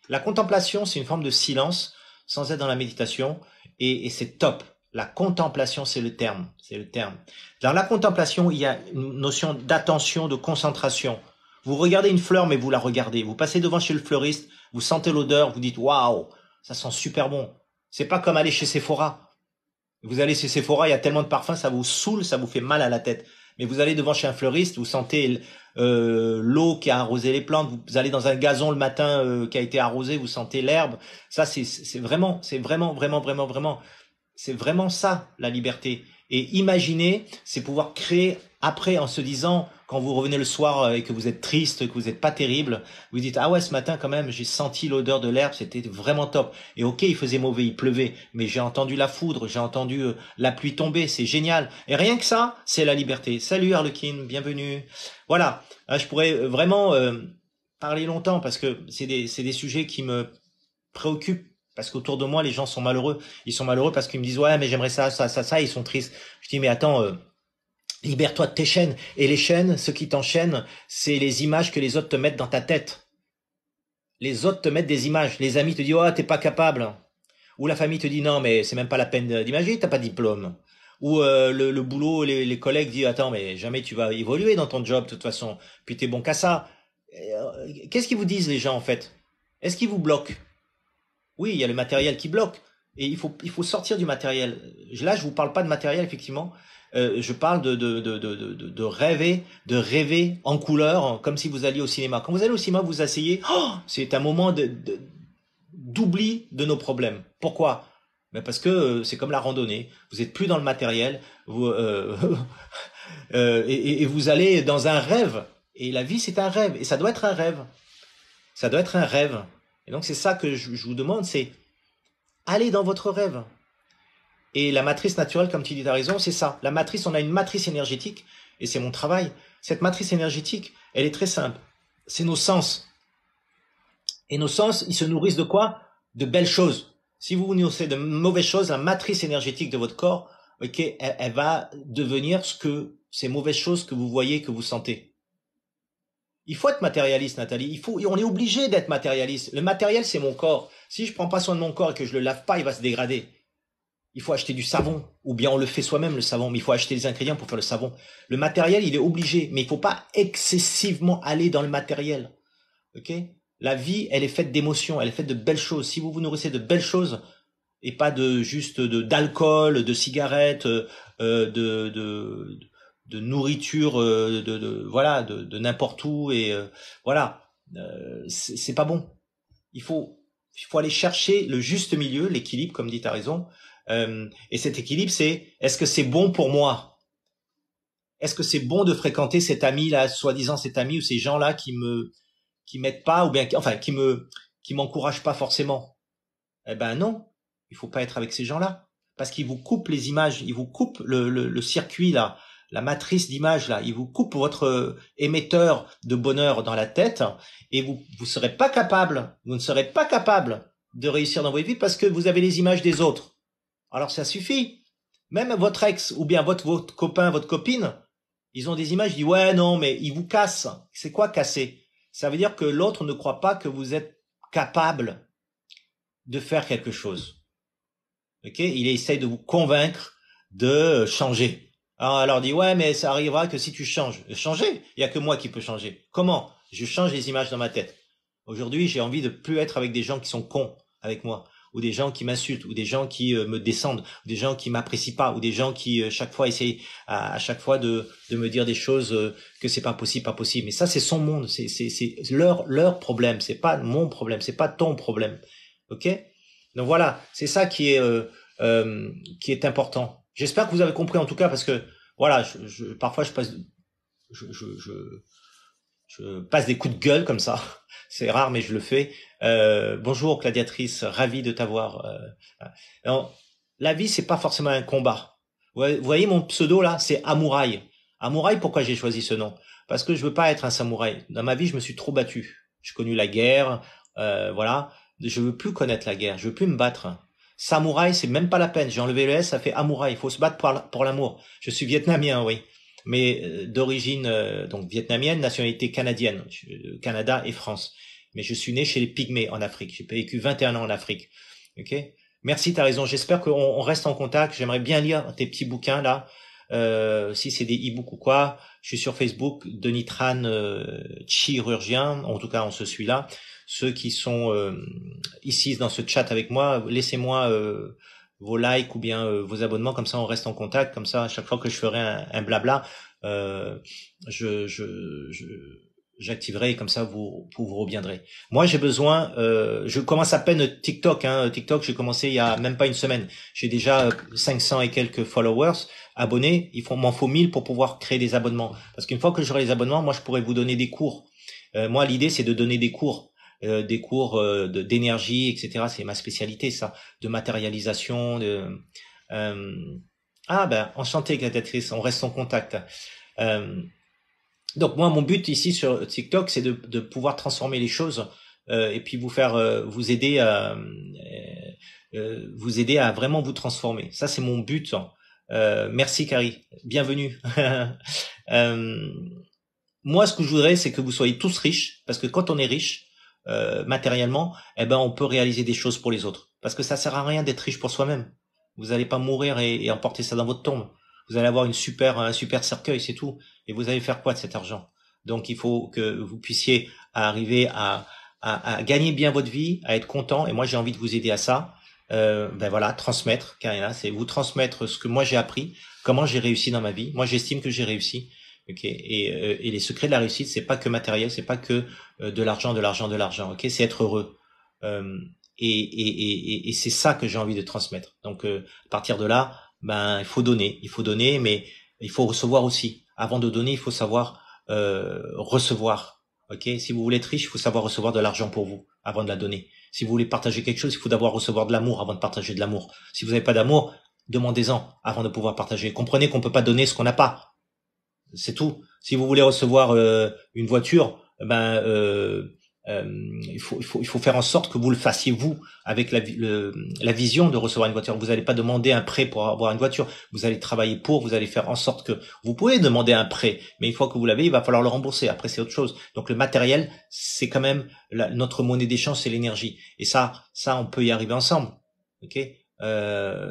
La contemplation, c'est une forme de silence sans être dans la méditation et c'est top. La contemplation, c'est le terme. C'est le terme. Dans la contemplation, il y a une notion d'attention, de concentration. Vous regardez une fleur, mais vous la regardez. Vous passez devant chez le fleuriste, vous sentez l'odeur, vous dites waouh, ça sent super bon. C'est pas comme aller chez Sephora. Vous allez chez Sephora, il y a tellement de parfums, ça vous saoule, ça vous fait mal à la tête. Mais vous allez devant chez un fleuriste, vous sentez l'eau qui a arrosé les plantes. Vous allez dans un gazon le matin qui a été arrosé, vous sentez l'herbe. Ça, c'est vraiment, c'est vraiment ça, la liberté. Et imaginer, c'est pouvoir créer après en se disant, quand vous revenez le soir et que vous êtes triste, que vous n'êtes pas terrible, vous dites, ah ouais, ce matin quand même, j'ai senti l'odeur de l'herbe, c'était vraiment top. Et ok, il faisait mauvais, il pleuvait, mais j'ai entendu la foudre, j'ai entendu la pluie tomber, c'est génial. Et rien que ça, c'est la liberté. Salut Harlequin, bienvenue. Voilà, je pourrais vraiment parler longtemps parce que c'est des sujets qui me préoccupent. Parce qu'autour de moi, les gens sont malheureux. Ils sont malheureux parce qu'ils me disent, ouais, mais j'aimerais ça, ça, ça, ça. Ils sont tristes. Je dis, mais attends, libère-toi de tes chaînes. Et les chaînes, ce qui t'enchaîne, c'est les images que les autres te mettent dans ta tête. Les autres te mettent des images. Les amis te disent, oh, t'es pas capable. Ou la famille te dit, non, mais c'est même pas la peine d'imaginer, t'as pas de diplôme. Ou le boulot, les collègues disent, attends, mais jamais tu vas évoluer dans ton job, de toute façon. Puis t'es bon qu'à ça. Qu'est-ce qu'ils vous disent, les gens, en fait? Est-ce qu'ils vous bloquent? Oui, il y a le matériel qui bloque. Et il faut sortir du matériel. Là, je vous parle pas de matériel, effectivement. Je parle de rêver en couleur, comme si vous alliez au cinéma. Quand vous allez au cinéma, vous vous asseyez, oh, c'est un moment d'oubli de nos problèmes. Pourquoi? Ben parce que c'est comme la randonnée. Vous êtes plus dans le matériel, vous, et vous allez dans un rêve. Et la vie, c'est un rêve. Et ça doit être un rêve. Ça doit être un rêve. Et donc, c'est ça que je vous demande, c'est allez dans votre rêve. Et la matrice naturelle, comme tu dis, t'as raison, c'est ça. La matrice, on a une matrice énergétique, et c'est mon travail. Cette matrice énergétique, elle est très simple. C'est nos sens. Et nos sens, ils se nourrissent de quoi? De belles choses. Si vous vous nourrissez de mauvaises choses, la matrice énergétique de votre corps, ok, elle va devenir ce que ces mauvaises choses que vous voyez, que vous sentez. Il faut être matérialiste, Nathalie. On est obligé d'être matérialiste. Le matériel, c'est mon corps. Si je prends pas soin de mon corps et que je le lave pas, il va se dégrader. Il faut acheter du savon, ou bien on le fait soi-même le savon, mais il faut acheter les ingrédients pour faire le savon. Le matériel, il est obligé, mais il faut pas excessivement aller dans le matériel. Ok? La vie, elle est faite d'émotions, elle est faite de belles choses. Si vous vous nourrissez de belles choses et pas de juste d'alcool, de cigarettes, de nourriture, voilà, de n'importe où et voilà, c'est pas bon. Il faut aller chercher le juste milieu, l'équilibre, comme dit, t'as raison. Et cet équilibre, c'est est-ce que c'est bon pour moi? Est-ce que c'est bon de fréquenter cet ami là, soi-disant cet ami ou ces gens là qui m'aident pas ou bien enfin qui m'encouragent pas forcément? Eh ben non, il faut pas être avec ces gens-là parce qu'ils vous coupent les images, ils vous coupent le circuit là, la matrice d'image là, ils vous coupent votre émetteur de bonheur dans la tête et vous serez pas capable, vous ne serez pas capable de réussir dans votre vie parce que vous avez les images des autres. Alors ça suffit. Même votre ex ou bien votre copain, votre copine, ils ont des images, ils disent ouais non mais ils vous cassent. C'est quoi casser? Ça veut dire que l'autre ne croit pas que vous êtes capable de faire quelque chose. Ok? Il essaye de vous convaincre de changer. Alors dit ouais mais ça arrivera que si tu changes. Changer? Il y a que moi qui peux changer. Comment? Je change les images dans ma tête. Aujourd'hui, j'ai envie de plus être avec des gens qui sont cons avec moi, ou des gens qui m'insultent, ou des gens qui me descendent, ou des gens qui m'apprécient pas, ou des gens qui chaque fois essayent à chaque fois de me dire des choses que c'est pas possible, pas possible. Mais ça, c'est son monde, c'est leur problème, c'est pas mon problème, c'est pas ton problème. Ok? Donc voilà, c'est ça qui est important. J'espère que vous avez compris en tout cas parce que voilà, parfois je, je, je, je passe des coups de gueule comme ça. C'est rare, mais je le fais. Bonjour, gladiatrice, ravi de t'avoir. Alors, la vie, c'est pas forcément un combat. Vous voyez mon pseudo là, c'est Amouraï. Amouraï, pourquoi j'ai choisi ce nom? Parce que je veux pas être un samouraï. Dans ma vie, je me suis trop battu. J'ai connu la guerre, voilà. Je veux plus connaître la guerre. Je veux plus me battre. Samouraï, c'est même pas la peine. J'ai enlevé le S, ça fait Amouraï. Il faut se battre pour l'amour. Je suis vietnamien, oui, mais d'origine donc vietnamienne, nationalité canadienne, Canada et France. Mais je suis né chez les Pygmées en Afrique. J'ai vécu 21 ans en Afrique. Ok. Merci, t'as raison. J'espère qu'on reste en contact. J'aimerais bien lire tes petits bouquins là. Si c'est des e-books ou quoi, je suis sur Facebook, Denis Tran, chirurgien. En tout cas, on se suit là. Ceux qui sont ici dans ce chat avec moi, laissez-moi vos likes ou bien vos abonnements, comme ça on reste en contact, comme ça à chaque fois que je ferai un blabla, euh, j'activerai et comme ça vous reviendrez. Moi j'ai besoin, je commence à peine TikTok, TikTok j'ai commencé il y a même pas une semaine, j'ai déjà 500 et quelques followers, abonnés, m'en faut 1000 pour pouvoir créer des abonnements, parce qu'une fois que j'aurai les abonnements, moi je pourrais vous donner des cours. Moi l'idée c'est de donner des cours d'énergie, etc. C'est ma spécialité, ça, de matérialisation. Ah ben, enchanté, gladiatrice, on reste en contact. Donc moi, mon but ici sur TikTok, c'est de pouvoir transformer les choses et puis vous aider à vraiment vous transformer. Ça, c'est mon but. Merci, Carrie. Bienvenue. Moi, ce que je voudrais, c'est que vous soyez tous riches, parce que quand on est riche, matériellement, eh ben on peut réaliser des choses pour les autres. Parce que ça sert à rien d'être riche pour soi-même. Vous n'allez pas mourir et emporter ça dans votre tombe. Vous allez avoir un super cercueil, c'est tout. Et vous allez faire quoi de cet argent? Donc il faut que vous puissiez arriver à gagner bien votre vie, à être content. Et moi j'ai envie de vous aider à ça. Ben voilà, transmettre, Karina, c'est vous transmettre ce que moi j'ai appris, comment j'ai réussi dans ma vie. Moi j'estime que j'ai réussi. Ok, et les secrets de la réussite, c'est pas que matériel, c'est pas que de l'argent, de l'argent, de l'argent. Ok, c'est être heureux. Et c'est ça que j'ai envie de transmettre. Donc à partir de là, ben il faut donner, mais il faut recevoir aussi. Avant de donner, il faut savoir recevoir. Ok, si vous voulez être riche, il faut savoir recevoir de l'argent pour vous avant de la donner. Si vous voulez partager quelque chose, il faut d'abord recevoir de l'amour avant de partager de l'amour. Si vous n'avez pas d'amour, Demandez-en avant de pouvoir partager. Comprenez qu'on peut pas donner ce qu'on n'a pas. C'est tout. Si vous voulez recevoir une voiture, ben il faut faire en sorte que vous le fassiez vous avec la vision de recevoir une voiture. Vous n'allez pas demander un prêt pour avoir une voiture. Vous allez travailler pour. Vous allez faire en sorte que vous pouvez demander un prêt, mais une fois que vous l'avez, il va falloir le rembourser. Après, c'est autre chose. Donc le matériel, c'est quand même notre monnaie d'échange, c'est l'énergie. Et ça, on peut y arriver ensemble. Ok.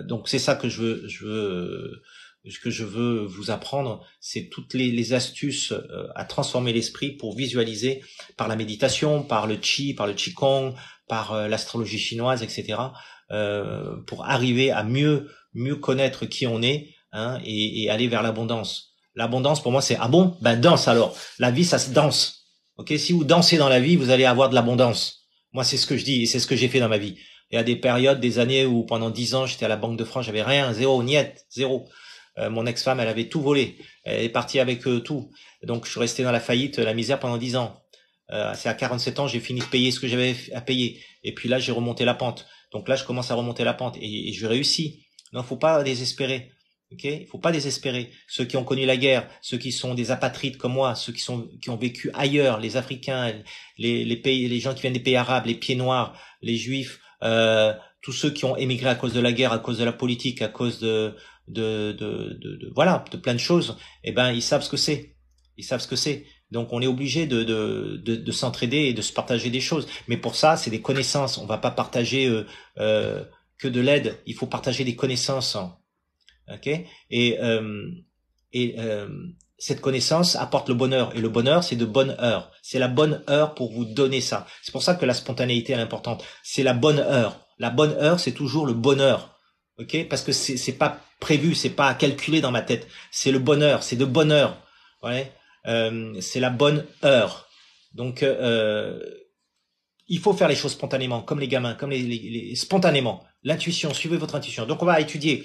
Donc c'est ça que ce que je veux vous apprendre, c'est toutes les astuces à transformer l'esprit pour visualiser par la méditation, par le qigong, par l'astrologie chinoise, etc. Pour arriver à mieux connaître qui on est, hein, et aller vers l'abondance. L'abondance pour moi c'est ah bon, ben danse alors. La vie ça se danse. Ok, si vous dansez dans la vie, vous allez avoir de l'abondance. Moi c'est ce que je dis et c'est ce que j'ai fait dans ma vie. Il y a des périodes, des années où pendant 10 ans j'étais à la Banque de France, j'avais rien, zéro, niet, zéro. Mon ex-femme, elle avait tout volé. Elle est partie avec tout. Donc, je suis resté dans la faillite, la misère pendant 10 ans. C'est à 47 ans, j'ai fini de payer ce que j'avais à payer. Et puis là, j'ai remonté la pente. Donc là, je commence à remonter la pente. Et je réussis. Non, faut pas désespérer. Ok? Il faut pas désespérer. Ceux qui ont connu la guerre, ceux qui sont des apatrides comme moi, ceux qui ont vécu ailleurs, les Africains, les pays, les gens qui viennent des pays arabes, les pieds noirs, les Juifs, tous ceux qui ont émigré à cause de la guerre, à cause de la politique, à cause voilà, de plein de choses, eh ben, ils savent ce que c'est. Ils savent ce que c'est. Donc, on est obligé de s'entraider et de se partager des choses. Mais pour ça, c'est des connaissances. On va pas partager que de l'aide. Il faut partager des connaissances. Ok? Et cette connaissance apporte le bonheur. Et le bonheur, c'est de bonne heure. C'est la bonne heure pour vous donner ça. C'est pour ça que la spontanéité est importante. C'est la bonne heure. La bonne heure, c'est toujours le bonheur. Ok? Parce que c'est pas prévu, c'est pas calculé dans ma tête. C'est le bonheur, c'est de bonheur. Ouais. C'est la bonne heure. Donc, il faut faire les choses spontanément, comme les gamins, comme spontanément. L'intuition, suivez votre intuition. Donc, on va étudier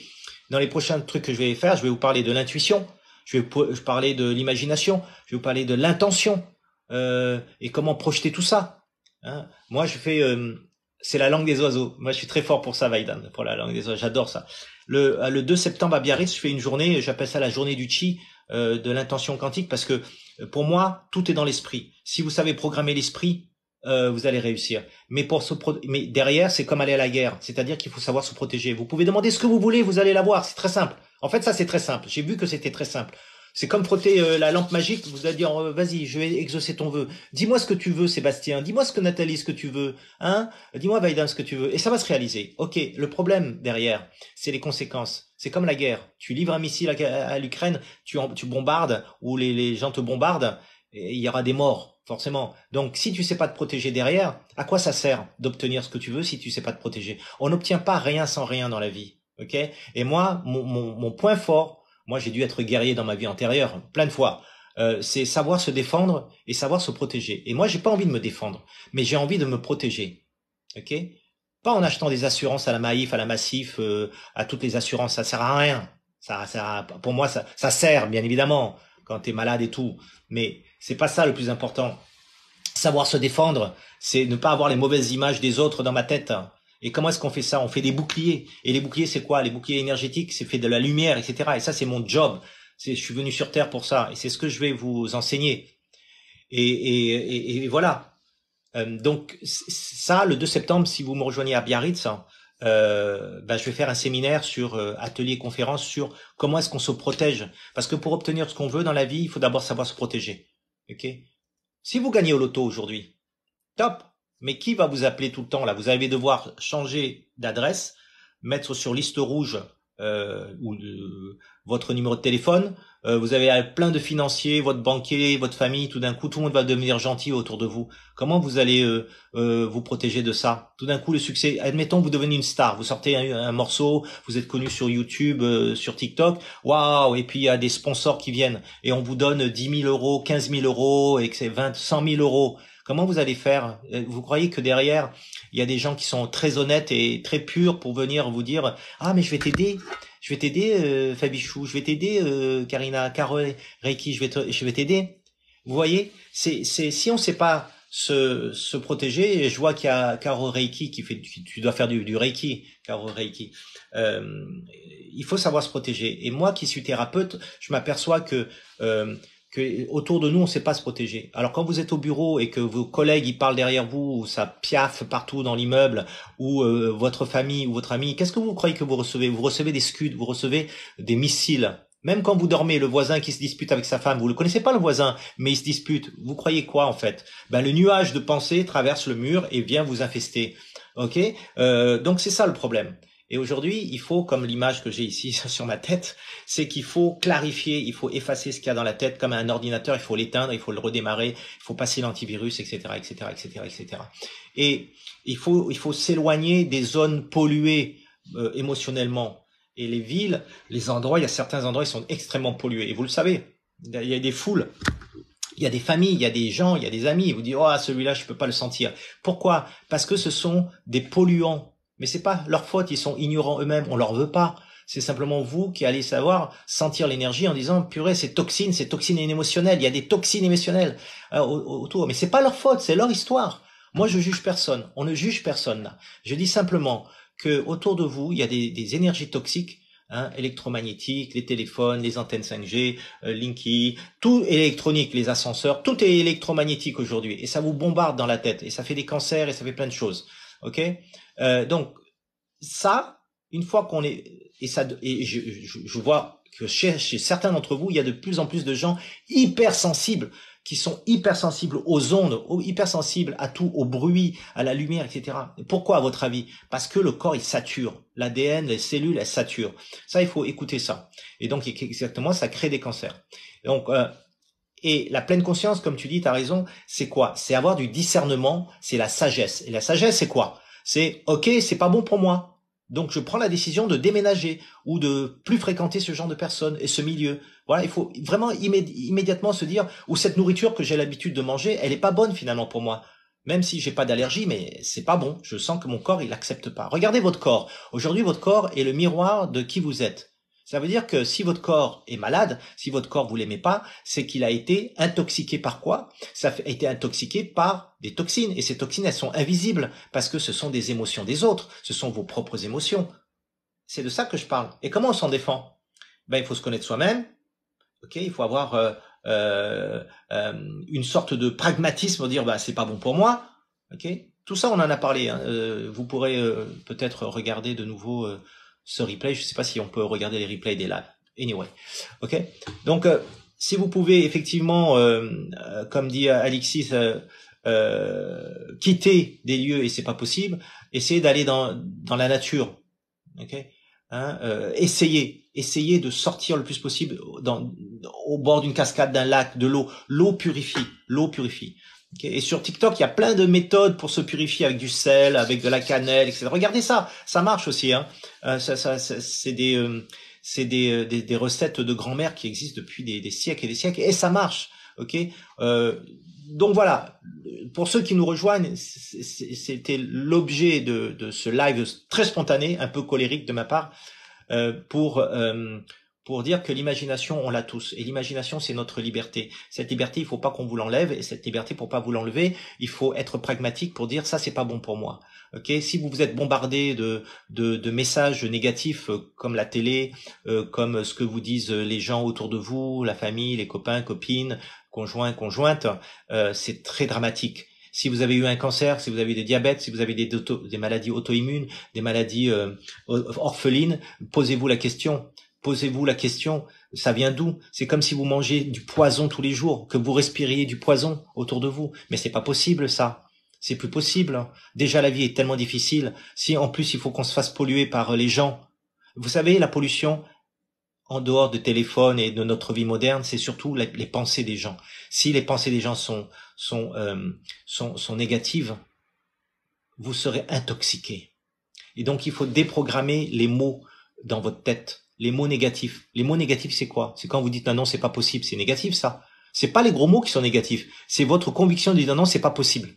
dans les prochains trucs que je vais faire. Je vais vous parler de l'intuition. Je vais vous parler de l'imagination. Je vais vous parler de l'intention et comment projeter tout ça. Hein. Moi, je fais c'est la langue des oiseaux. Moi, je suis très fort pour ça, Vaïdan, pour la langue des oiseaux. J'adore ça. Le 2 septembre à Biarritz, je fais une journée, j'appelle ça la journée du chi, de l'intention quantique, parce que pour moi, tout est dans l'esprit. Si vous savez programmer l'esprit, vous allez réussir. Mais mais derrière, c'est comme aller à la guerre. C'est-à-dire qu'il faut savoir se protéger. Vous pouvez demander ce que vous voulez, vous allez l'avoir. C'est très simple. En fait, ça, c'est très simple. J'ai vu que c'était très simple. C'est comme frotter la lampe magique. Vous allez dire, vas-y, je vais exaucer ton vœu. Dis-moi ce que tu veux, Sébastien. Dis-moi ce que Nathalie, ce que tu veux. Hein? Dis-moi, Vaïdan, ce que tu veux. Et ça va se réaliser. Ok. Le problème derrière, c'est les conséquences. C'est comme la guerre. Tu livres un missile à l'Ukraine, tu bombardes, ou les gens te bombardent, et il y aura des morts, forcément. Donc, si tu sais pas te protéger derrière, à quoi ça sert d'obtenir ce que tu veux si tu sais pas te protéger? On n'obtient pas rien sans rien dans la vie. Ok? Et moi, mon point fort, moi, j'ai dû être guerrier dans ma vie antérieure, plein de fois. C'est savoir se défendre et savoir se protéger. Et moi, j'ai pas envie de me défendre, mais j'ai envie de me protéger. Ok? Pas en achetant des assurances à la Maïf, à la Massif, à toutes les assurances. Ça sert à rien. Pour moi, ça sert, bien évidemment, quand t'es malade et tout. Mais c'est pas ça le plus important. Savoir se défendre, c'est ne pas avoir les mauvaises images des autres dans ma tête. Et comment est-ce qu'on fait ça? On fait des boucliers. Et les boucliers, c'est quoi? Les boucliers énergétiques, c'est fait de la lumière, etc. Et ça, c'est mon job. Je suis venu sur Terre pour ça. Et c'est ce que je vais vous enseigner. Et voilà. Donc ça, le 2 septembre, si vous me rejoignez à Biarritz, je vais faire un séminaire sur atelier conférence sur comment est-ce qu'on se protège. Parce que pour obtenir ce qu'on veut dans la vie, il faut d'abord savoir se protéger. Ok? Si vous gagnez au loto aujourd'hui, top. Mais qui va vous appeler tout le temps là? Vous allez devoir changer d'adresse, mettre sur liste rouge votre numéro de téléphone. Vous avez plein de financiers, votre banquier, votre famille. Tout d'un coup, tout le monde va devenir gentil autour de vous. Comment vous allez vous protéger de ça? Tout d'un coup, le succès. Admettons, vous devenez une star. Vous sortez un morceau, vous êtes connu sur YouTube, sur TikTok. Waouh! Et puis il y a des sponsors qui viennent et on vous donne 10 000 euros, 15 000 euros et que c'est 100 000 euros. Comment vous allez faire? Vous croyez que derrière, il y a des gens qui sont très honnêtes et très purs pour venir vous dire « Ah, mais je vais t'aider, Fabichou, je vais t'aider, Karina, Carole, Reiki, je vais t'aider. » Vous voyez, si on sait pas se protéger, et je vois qu'il y a Caro Reiki qui fait, tu dois faire du Reiki, Caro Reiki. il faut savoir se protéger. Et moi, qui suis thérapeute, je m'aperçois que autour de nous, on ne sait pas se protéger. Alors quand vous êtes au bureau et que vos collègues ils parlent derrière vous, ou ça piaffe partout dans l'immeuble, ou votre famille ou votre ami, qu'est-ce que vous croyez que vous recevez? Vous recevez des scuds, vous recevez des missiles. Même quand vous dormez, le voisin qui se dispute avec sa femme, vous le connaissez pas le voisin, mais il se dispute. Vous croyez quoi en fait? Ben le nuage de pensée traverse le mur et vient vous infester. Ok? Donc c'est ça le problème. Et aujourd'hui, il faut, comme l'image que j'ai ici sur ma tête, c'est qu'il faut clarifier, il faut effacer ce qu'il y a dans la tête comme un ordinateur, il faut l'éteindre, il faut le redémarrer, il faut passer l'antivirus, etc., etc., etc., etc. Et il faut s'éloigner des zones polluées émotionnellement. Et les villes, les endroits, il y a certains endroits qui sont extrêmement pollués. Et vous le savez, il y a des foules. Il y a des familles, il y a des gens, il y a des amis. Vous dites, oh, celui-là, je peux pas le sentir. Pourquoi? Parce que ce sont des polluants. Mais c'est pas leur faute, ils sont ignorants eux-mêmes, on leur veut pas. C'est simplement vous qui allez savoir sentir l'énergie en disant, purée, c'est toxines émotionnelles, il y a des toxines émotionnelles autour. Mais c'est pas leur faute, c'est leur histoire. Moi, je juge personne, on ne juge personne là. Je dis simplement que autour de vous, il y a des énergies toxiques, électromagnétiques, les téléphones, les antennes 5G, Linky, tout électronique, les ascenseurs, tout est électromagnétique aujourd'hui. Et ça vous bombarde dans la tête, et ça fait des cancers, et ça fait plein de choses. Ok? Donc ça, une fois qu'on est et je vois que chez certains d'entre vous, il y a de plus en plus de gens hypersensibles qui sont hypersensibles aux ondes, hypersensibles à tout, au bruit, à la lumière, etc. Et pourquoi à votre avis? Parce que le corps il sature, l'ADN, les cellules elles saturent. Ça il faut écouter ça. Et donc exactement ça crée des cancers. Donc et la pleine conscience, comme tu dis, tu as raison, c'est quoi? C'est avoir du discernement, c'est la sagesse. Et la sagesse, c'est quoi? C'est, ok, c'est pas bon pour moi. Donc, je prends la décision de déménager ou de plus fréquenter ce genre de personnes et ce milieu. Voilà, il faut vraiment immédiatement se dire, ou cette nourriture que j'ai l'habitude de manger, elle est pas bonne finalement pour moi. Même si j'ai pas d'allergie, mais c'est pas bon. Je sens que mon corps, il accepte pas. Regardez votre corps. Aujourd'hui, votre corps est le miroir de qui vous êtes. Ça veut dire que si votre corps est malade, si votre corps vous l'aimez pas, c'est qu'il a été intoxiqué par quoi? Ça a été intoxiqué par des toxines. Et ces toxines, elles sont invisibles parce que ce sont des émotions des autres. Ce sont vos propres émotions. C'est de ça que je parle. Et comment on s'en défend? Ben, il faut se connaître soi-même. Ok, il faut avoir une sorte de pragmatisme, pour dire bah c'est pas bon pour moi. Ok, tout ça on en a parlé. Vous pourrez peut-être regarder de nouveau ce replay. Je sais pas si on peut regarder les replays des lives. Anyway, ok. Donc si vous pouvez effectivement, comme dit Alexis, quitter des lieux et c'est pas possible, essayez d'aller dans la nature. Ok. Essayez de sortir le plus possible au bord d'une cascade, d'un lac, de l'eau. L'eau purifie. Okay. Et sur TikTok, il y a plein de méthodes pour se purifier avec du sel, avec de la cannelle, etc. Regardez ça, ça marche aussi. C'est des recettes de grand-mère qui existent depuis des siècles et des siècles, et ça marche. Ok. Donc voilà, pour ceux qui nous rejoignent, c'était l'objet de ce live très spontané, un peu colérique de ma part, pour dire que l'imagination, on l'a tous. Et l'imagination, c'est notre liberté. Cette liberté, il faut pas qu'on vous l'enlève. Et cette liberté, pour pas vous l'enlever, il faut être pragmatique pour dire ça, c'est pas bon pour moi. Ok, si vous êtes bombardé de messages négatifs comme la télé, comme ce que vous disent les gens autour de vous, la famille, les copains, copines, conjointes, c'est très dramatique. Si vous avez eu un cancer, si vous avez des diabètes, si vous avez des maladies auto-immunes, des maladies orphelines, posez-vous la question. Posez-vous la question, ça vient d'où? C'est comme si vous mangez du poison tous les jours, que vous respiriez du poison autour de vous. Mais c'est pas possible, ça. C'est plus possible. Déjà, la vie est tellement difficile. Si en plus il faut qu'on se fasse polluer par les gens. Vous savez, la pollution, en dehors de téléphone et de notre vie moderne, c'est surtout les pensées des gens. Si les pensées des gens sont négatives, vous serez intoxiqué. Et donc, il faut déprogrammer les mots dans votre tête. Les mots négatifs. Les mots négatifs, c'est quoi? C'est quand vous dites non, c'est pas possible. C'est négatif, ça. C'est pas les gros mots qui sont négatifs. C'est votre conviction de dire non, c'est pas possible.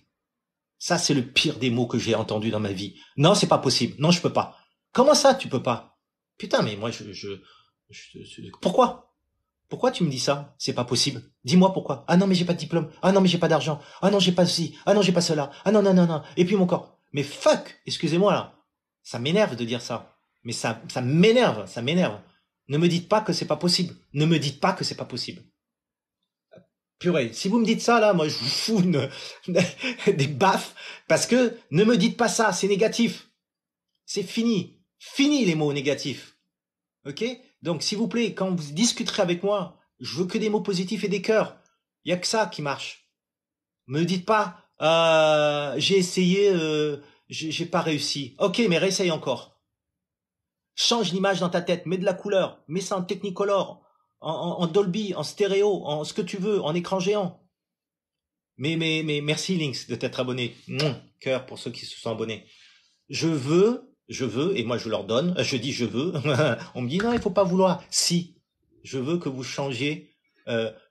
Ça, c'est le pire des mots que j'ai entendu dans ma vie. Non, c'est pas possible. Non, je peux pas. Comment ça, tu peux pas? Putain, mais moi, pourquoi? Pourquoi tu me dis ça? C'est pas possible. Dis-moi pourquoi. Ah non, mais j'ai pas de diplôme. Ah non, mais j'ai pas d'argent. Ah non, j'ai pas ceci. Ah non, j'ai pas cela. Ah non, non, non, non. Et puis mon corps. Mais fuck, excusez-moi là. Ça m'énerve de dire ça. Mais ça m'énerve, ça m'énerve. Ne me dites pas que c'est pas possible. Ne me dites pas que c'est pas possible. Purée, si vous me dites ça, là, moi, je vous fous des baffes, parce que ne me dites pas ça, c'est négatif. C'est fini. Fini les mots négatifs. Ok? Donc, s'il vous plaît, quand vous discuterez avec moi, je veux que des mots positifs et des cœurs. Il y a que ça qui marche. Me dites pas, j'ai essayé, j'ai pas réussi. Ok, mais réessaye encore. Change l'image dans ta tête, mets de la couleur, mets ça en Technicolor, en Dolby, en stéréo, en ce que tu veux, en écran géant. Mais merci Lynx de t'être abonné. Cœur pour ceux qui se sont abonnés. Je veux, et moi je leur donne, je dis je veux. On me dit non, il faut pas vouloir. Si, je veux que vous changiez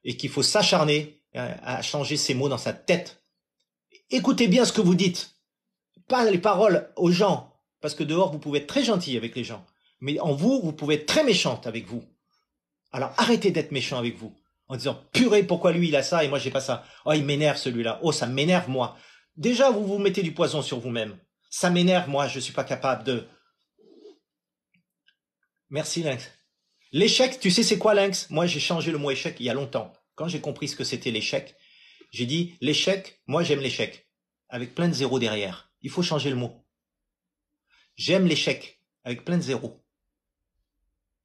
et qu'il faut s'acharner à changer ces mots dans sa tête. Écoutez bien ce que vous dites, pas les paroles aux gens, parce que dehors vous pouvez être très gentil avec les gens, mais en vous, vous pouvez être très méchante avec vous. Alors arrêtez d'être méchant avec vous, en disant purée pourquoi lui il a ça et moi j'ai pas ça. Oh il m'énerve celui-là, oh ça m'énerve moi. Déjà vous vous mettez du poison sur vous-même. Ça m'énerve moi, je suis pas capable de. Merci Lynx. L'échec, tu sais c'est quoi Lynx? Moi j'ai changé le mot échec il y a longtemps. Quand j'ai compris ce que c'était l'échec, j'ai dit l'échec, moi j'aime l'échec, avec plein de zéros derrière. Il faut changer le mot. J'aime l'échec, avec plein de zéros.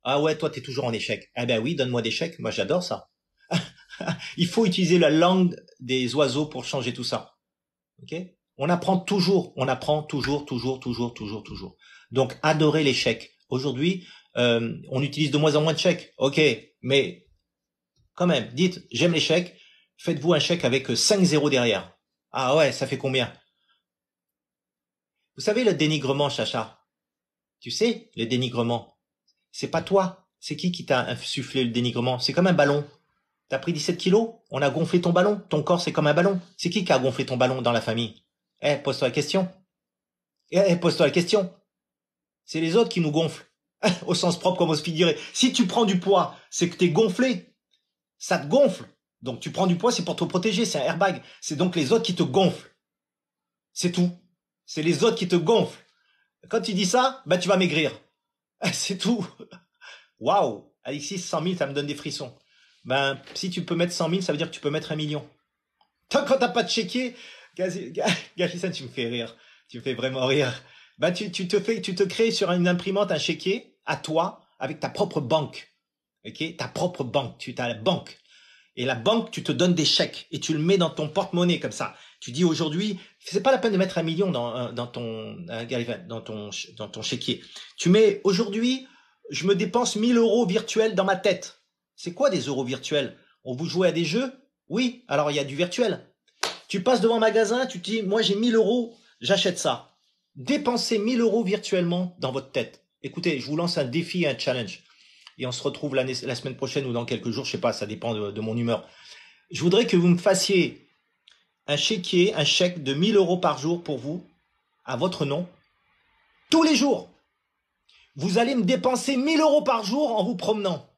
Ah ouais, toi t'es toujours en échec. Eh ben oui, donne-moi d'échecs, moi j'adore ça. Il faut utiliser la langue des oiseaux pour changer tout ça. Ok? On apprend toujours, toujours. Donc adorez l'échec. Aujourd'hui, on utilise de moins en moins de chèques. Ok, mais quand même, dites j'aime l'échec. Faites-vous un chèque avec 5 zéros derrière. Ah ouais, ça fait combien? Vous savez le dénigrement, Chacha? Tu sais, le dénigrement. C'est pas toi. C'est qui t'a insufflé le dénigrement? C'est comme un ballon. T'as pris 17 kilos? On a gonflé ton ballon. Ton corps, c'est comme un ballon. C'est qui a gonflé ton ballon dans la famille? Pose-toi la question. Pose-toi la question. C'est les autres qui nous gonflent. Au sens propre comme au figuré. Si tu prends du poids, c'est que t'es gonflé. Ça te gonfle. Donc tu prends du poids, c'est pour te protéger. C'est un airbag. C'est donc les autres qui te gonflent. C'est tout. C'est les autres qui te gonflent. Quand tu dis ça, bah tu vas maigrir. C'est tout. Waouh. Alexis, 100 000, ça me donne des frissons. Ben, si tu peux mettre 100 000, ça veut dire que tu peux mettre 1 million. Tant quand t'as pas de chéquier, Gafisan, tu me fais rire. Tu me fais vraiment rire. Ben, tu te crées sur une imprimante un chéquier à toi avec ta propre banque. Ok? Ta propre banque. Tu as la banque. Et la banque, tu te donnes des chèques et tu le mets dans ton porte-monnaie comme ça. Tu dis aujourd'hui, c'est pas la peine de mettre 1 million dans ton chéquier. Tu mets aujourd'hui, je me dépense 1 000 euros virtuels dans ma tête. C'est quoi des euros virtuels? On vous jouez à des jeux? Oui, alors il y a du virtuel. Tu passes devant un magasin, tu te dis, moi j'ai 1 000 euros, j'achète ça. Dépensez 1 000 euros virtuellement dans votre tête. Écoutez, je vous lance un défi, un challenge. Et on se retrouve la semaine prochaine ou dans quelques jours, je sais pas, ça dépend de mon humeur. Je voudrais que vous me fassiez un chéquier, un chèque de 1 000 euros par jour pour vous, à votre nom, tous les jours. Vous allez me dépenser 1 000 euros par jour en vous promenant.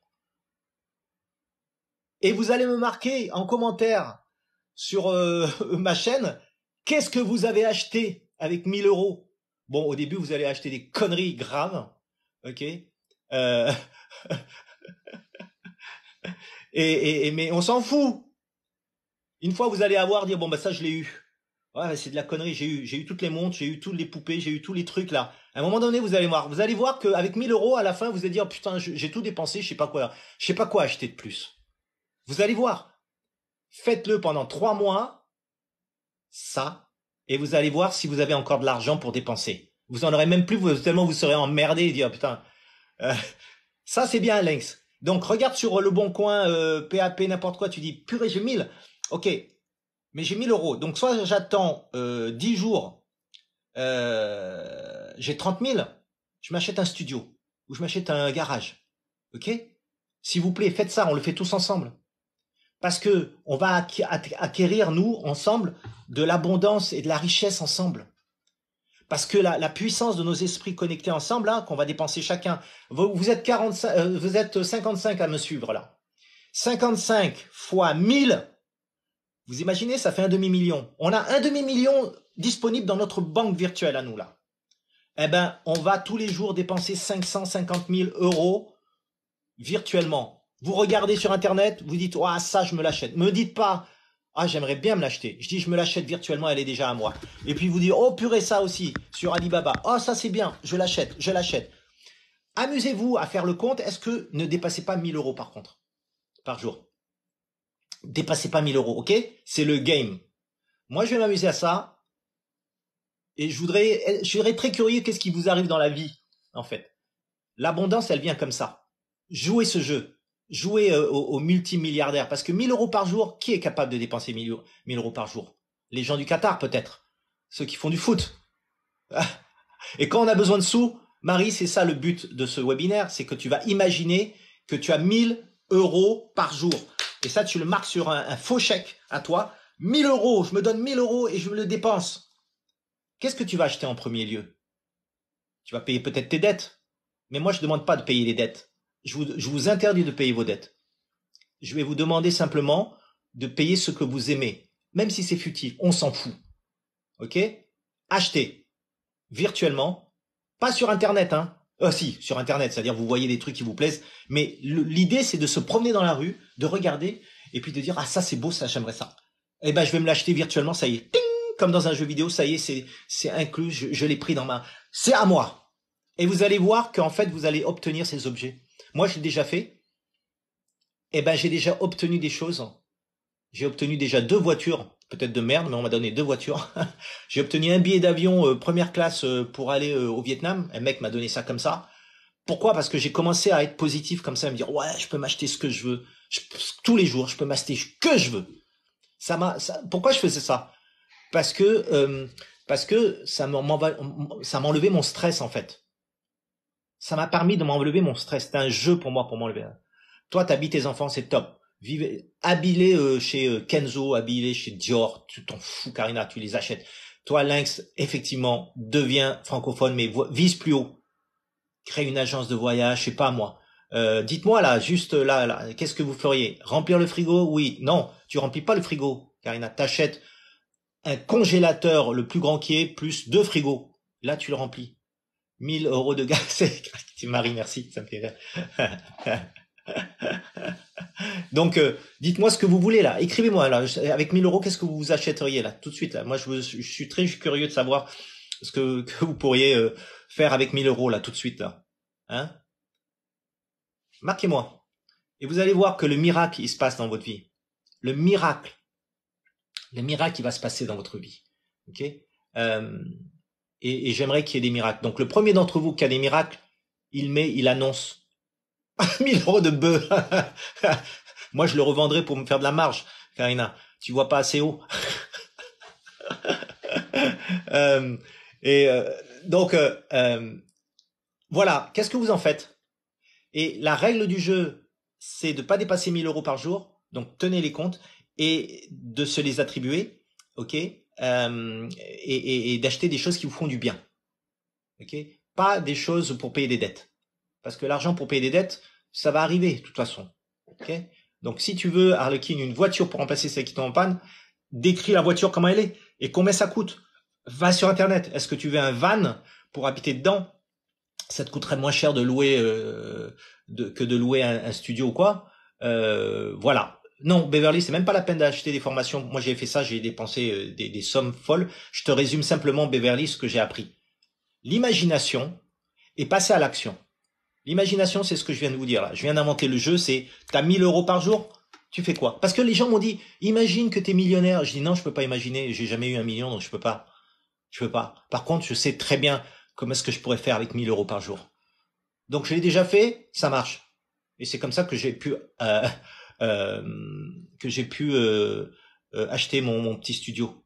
Et vous allez me marquer en commentaire sur ma chaîne, qu'est-ce que vous avez acheté avec 1 000 euros? Bon, au début, vous allez acheter des conneries graves, ok? Mais on s'en fout. Une fois, vous allez dire bon bah ça je l'ai eu. Ouais, c'est de la connerie. J'ai eu toutes les montres, j'ai eu toutes les poupées, j'ai eu tous les trucs là. À un moment donné, vous allez voir qu'avec 1 000 euros à la fin, vous allez dire oh, putain, j'ai tout dépensé, je sais pas quoi acheter de plus. Vous allez voir. Faites-le pendant 3 mois, ça, et vous allez voir si vous avez encore de l'argent pour dépenser. Vous en aurez même plus, tellement vous serez emmerdé et dire putain. Ça c'est bien, Lynx. Donc regarde sur Le Bon Coin, PAP, n'importe quoi, tu dis purée, j'ai 1000. Ok, mais j'ai 1 000 euros. Donc soit j'attends 10 jours, j'ai 30 000, je m'achète un studio ou je m'achète un garage. Ok? S'il vous plaît, faites ça, on le fait tous ensemble. Parce que on va acquérir, nous, ensemble, de l'abondance et de la richesse ensemble. Parce que la puissance de nos esprits connectés ensemble, là, qu'on va dépenser chacun. Vous êtes 55 à me suivre, là. 55 fois 1000, vous imaginez, ça fait un demi-million. On a un demi-million disponible dans notre banque virtuelle à nous, là. Eh ben, on va tous les jours dépenser 550 000 euros virtuellement. Vous regardez sur Internet, vous dites, ah, ça, je me l'achète. Me dites pas, ah, j'aimerais bien me l'acheter. Je dis, je me l'achète virtuellement, elle est déjà à moi. Et puis vous dites, oh, purée, ça aussi, sur Alibaba. Oh, ça, c'est bien, je l'achète, je l'achète. Amusez-vous à faire le compte. Est-ce que ne dépassez pas 1000 euros par contre, par jour? Dépassez pas 1000 euros, ok? C'est le game. Moi, je vais m'amuser à ça. Et je serais très curieux, qu'est-ce qui vous arrive dans la vie, en fait. L'abondance, elle vient comme ça. Jouez ce jeu. Jouez aux multimilliardaires. Parce que 1000 euros par jour, qui est capable de dépenser 1000 euros par jour? Les gens du Qatar, peut-être. Ceux qui font du foot. Et quand on a besoin de sous, Marie, c'est ça le but de ce webinaire, c'est que tu vas imaginer que tu as 1000 euros par jour. Et ça, tu le marques sur un faux chèque à toi. 1000 euros, je me donne 1000 euros et je me le dépense. Qu'est-ce que tu vas acheter en premier lieu? Tu vas payer peut-être tes dettes. Mais moi, je ne demande pas de payer les dettes. Je vous interdis de payer vos dettes. Je vais vous demander simplement de payer ce que vous aimez. Même si c'est futile, on s'en fout. Ok? Achetez virtuellement, pas sur Internet, hein. Si, sur Internet, c'est-à-dire vous voyez des trucs qui vous plaisent. Mais l'idée, c'est de se promener dans la rue, de regarder, et puis de dire, ah, ça, c'est beau, ça, j'aimerais ça. Eh ben, je vais me l'acheter virtuellement, ça y est. Ting, comme dans un jeu vidéo, ça y est, c'est inclus, je l'ai pris dans ma... C'est à moi. Et vous allez voir qu'en fait, vous allez obtenir ces objets. Moi, je l'ai déjà fait. Eh ben, j'ai déjà obtenu des choses. J'ai obtenu déjà 2 voitures, peut-être de merde, mais on m'a donné 2 voitures. J'ai obtenu un billet d'avion première classe pour aller au Vietnam. Un mec m'a donné ça comme ça. Pourquoi? Parce que j'ai commencé à être positif comme ça, à me dire ouais, je peux m'acheter ce que je veux. Tous les jours, je peux m'acheter ce que je veux. Pourquoi je faisais ça? Parce que ça m'enlevait mon stress en fait. Ça m'a permis de m'enlever mon stress. C'est un jeu pour moi pour m'enlever. Toi, t'habilles tes enfants, c'est top. Habillez chez Kenzo, habillez chez Dior, tu t'en fous, Karina, tu les achètes. Toi, Lynx, effectivement, deviens francophone, mais vise plus haut. Crée une agence de voyage, je sais pas moi. Dites-moi là, juste là, qu'est-ce que vous feriez? Remplir le frigo? Oui. Non, tu remplis pas le frigo, Karina. T'achètes un congélateur le plus grand qui est, plus 2 frigos. Là, tu le remplis. 1000 euros de gaz. C'est Marie, merci, ça me fait rire. Donc, dites-moi ce que vous voulez là. Écrivez-moi là. Avec 1000 euros, qu'est-ce que vous achèteriez là, tout de suite là? Moi, je suis très curieux de savoir ce que vous pourriez faire avec 1000 euros là, tout de suite là. Hein? Marquez-moi. Et vous allez voir que le miracle, il se passe dans votre vie. Le miracle, il va se passer dans votre vie. Ok? Et j'aimerais qu'il y ait des miracles. Donc, le premier d'entre vous qui a des miracles, il annonce 1000 euros de bœuf. Moi, je le revendrai pour me faire de la marge, Karina. Tu vois pas assez haut. Donc, voilà. Qu'est-ce que vous en faites? Et la règle du jeu, c'est de pas dépasser 1000 euros par jour. Donc, tenez les comptes et de se les attribuer, ok, et d'acheter des choses qui vous font du bien, ok. Pas des choses pour payer des dettes, parce que l'argent pour payer des dettes, ça va arriver de toute façon, ok. Donc, si tu veux, Harlequin, une voiture pour remplacer celle qui tombe en panne, décris la voiture comment elle est et combien ça coûte. Va sur Internet. Est-ce que tu veux un van pour habiter dedans? Ça te coûterait moins cher de louer que de louer un studio ou quoi. Voilà. Non, Beverly, c'est même pas la peine d'acheter des formations. Moi, j'ai fait ça, j'ai dépensé des sommes folles. Je te résume simplement, Beverly, ce que j'ai appris. L'imagination et passer à l'action. L'imagination, c'est ce que je viens de vous dire là. Je viens d'inventer le jeu, c'est t'as 1000 euros par jour, tu fais quoi? Parce que les gens m'ont dit, imagine que t'es millionnaire. Je dis non, je peux pas imaginer, j'ai jamais eu 1 million, donc je peux pas. Je peux pas. Par contre, je sais très bien comment est-ce que je pourrais faire avec 1000 euros par jour. Donc je l'ai déjà fait, ça marche. Et c'est comme ça que j'ai pu acheter mon petit studio.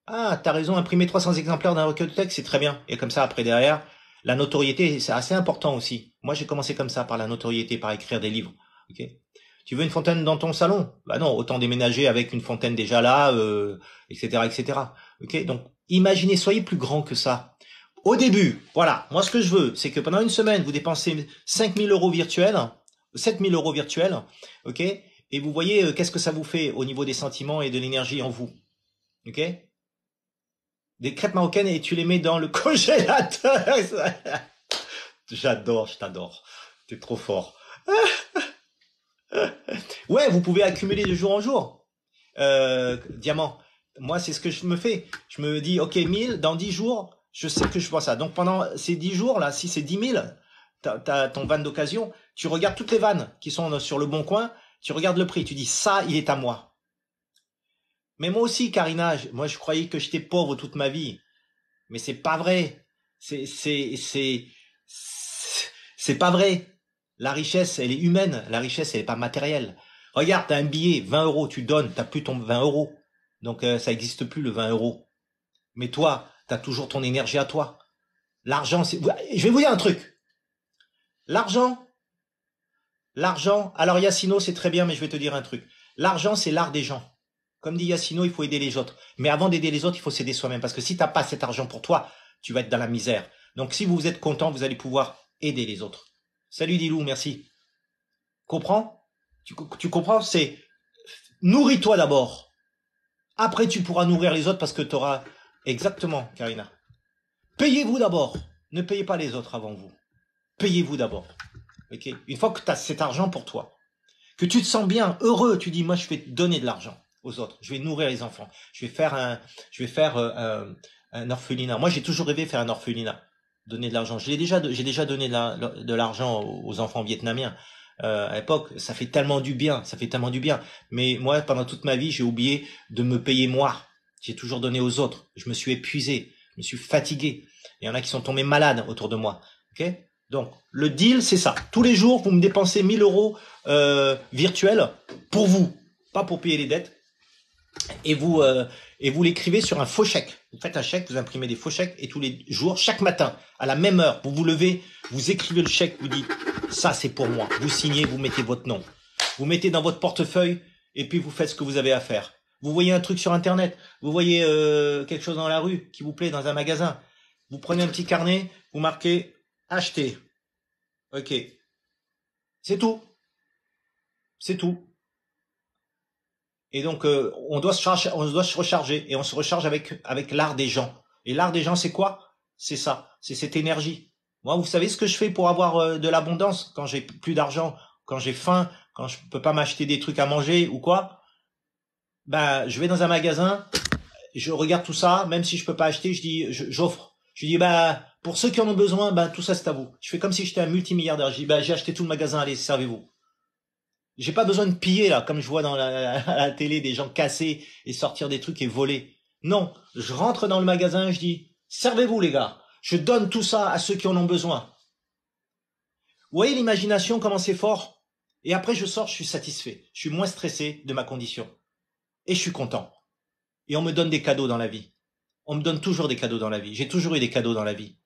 Ah, t'as raison, imprimer 300 exemplaires d'un recueil de texte, c'est très bien. Et comme ça, après derrière, la notoriété, c'est assez important aussi. Moi, j'ai commencé comme ça, par la notoriété, par écrire des livres. Ok. Tu veux une fontaine dans ton salon? Bah non, autant déménager avec une fontaine déjà là, etc., etc. Ok. Donc, imaginez, soyez plus grand que ça. Au début, voilà. Moi, ce que je veux, c'est que pendant une semaine, vous dépensez 5000 euros virtuels, 7000 euros virtuels, ok. Et vous voyez qu'est-ce que ça vous fait au niveau des sentiments et de l'énergie en vous, ok. Des crêpes marocaines et tu les mets dans le congélateur. J'adore, je t'adore. T'es trop fort. Ouais, vous pouvez accumuler de jour en jour. Diamant. Moi, c'est ce que je me fais. Je me dis, ok, 1000, dans 10 jours, je sais que je vois ça. Donc pendant ces 10 jours là, si c'est 10 000, t'as ton van d'occasion, tu regardes toutes les vannes qui sont sur le bon coin, tu regardes le prix, tu dis ça, il est à moi. Mais moi aussi, Karina, moi je croyais que j'étais pauvre toute ma vie, mais c'est pas vrai. C'est pas vrai. La richesse, elle est humaine. La richesse, elle est pas matérielle. Regarde, t'as un billet, 20 euros, tu donnes, t'as plus ton 20 euros. Donc ça existe plus le 20 euros. Mais toi, t'as toujours ton énergie à toi. L'argent, c'est. Je vais vous dire un truc. L'argent, l'argent. Alors Yacino, c'est très bien, mais je vais te dire un truc. L'argent, c'est l'art des gens. Comme dit Yacino, il faut aider les autres. Mais avant d'aider les autres, il faut s'aider soi-même. Parce que si t'as pas cet argent pour toi, tu vas être dans la misère. Donc si vous êtes content, vous allez pouvoir aider les autres. Salut Dilou, merci. Comprends? Tu comprends? C'est nourris-toi d'abord. Après, tu pourras nourrir les autres parce que tu auras... Exactement, Karina. Payez-vous d'abord. Ne payez pas les autres avant vous. Payez-vous d'abord. Ok. Une fois que tu as cet argent pour toi, que tu te sens bien, heureux, tu dis, moi, je vais donner de l'argent aux autres. Je vais nourrir les enfants. Je vais faire un orphelinat. Moi, j'ai toujours rêvé de faire un orphelinat. Donner de l'argent. J'ai déjà donné de l'argent aux enfants vietnamiens. À l'époque, ça fait tellement du bien, ça fait tellement du bien. Mais moi, pendant toute ma vie, j'ai oublié de me payer moi. J'ai toujours donné aux autres. Je me suis épuisé, je me suis fatigué. Il y en a qui sont tombés malades autour de moi. Ok? Donc, le deal, c'est ça. Tous les jours, vous me dépensez 1000 euros virtuels pour vous, pas pour payer les dettes. Et vous l'écrivez sur un faux chèque. Vous faites un chèque, vous imprimez des faux chèques et tous les jours, chaque matin, à la même heure, vous vous levez, vous écrivez le chèque, vous dites ça c'est pour moi. Vous signez, vous mettez votre nom. Vous mettez dans votre portefeuille et puis vous faites ce que vous avez à faire. Vous voyez un truc sur internet, vous voyez quelque chose dans la rue qui vous plaît dans un magasin. Vous prenez un petit carnet, vous marquez acheter. OK. C'est tout. C'est tout. Et donc, on doit se recharger et on se recharge avec l'art des gens. Et l'art des gens, c'est quoi? C'est ça, c'est cette énergie. Moi, vous savez ce que je fais pour avoir de l'abondance quand j'ai plus d'argent, quand j'ai faim, quand je peux pas m'acheter des trucs à manger ou quoi? Ben, je vais dans un magasin, je regarde tout ça, même si je peux pas acheter, j'offre. Je dis, bah, pour ceux qui en ont besoin, ben, tout ça c'est à vous. Je fais comme si j'étais un multimilliardaire. Je dis, bah, j'ai acheté tout le magasin, allez, servez-vous. J'ai pas besoin de piller là, comme je vois dans à la télé des gens casser et sortir des trucs et voler. Non, je rentre dans le magasin, je dis servez-vous les gars. Je donne tout ça à ceux qui en ont besoin. Vous voyez l'imagination comment c'est fort. Et après je sors, je suis satisfait. Je suis moins stressé de ma condition et je suis content. Et on me donne des cadeaux dans la vie. On me donne toujours des cadeaux dans la vie. J'ai toujours eu des cadeaux dans la vie.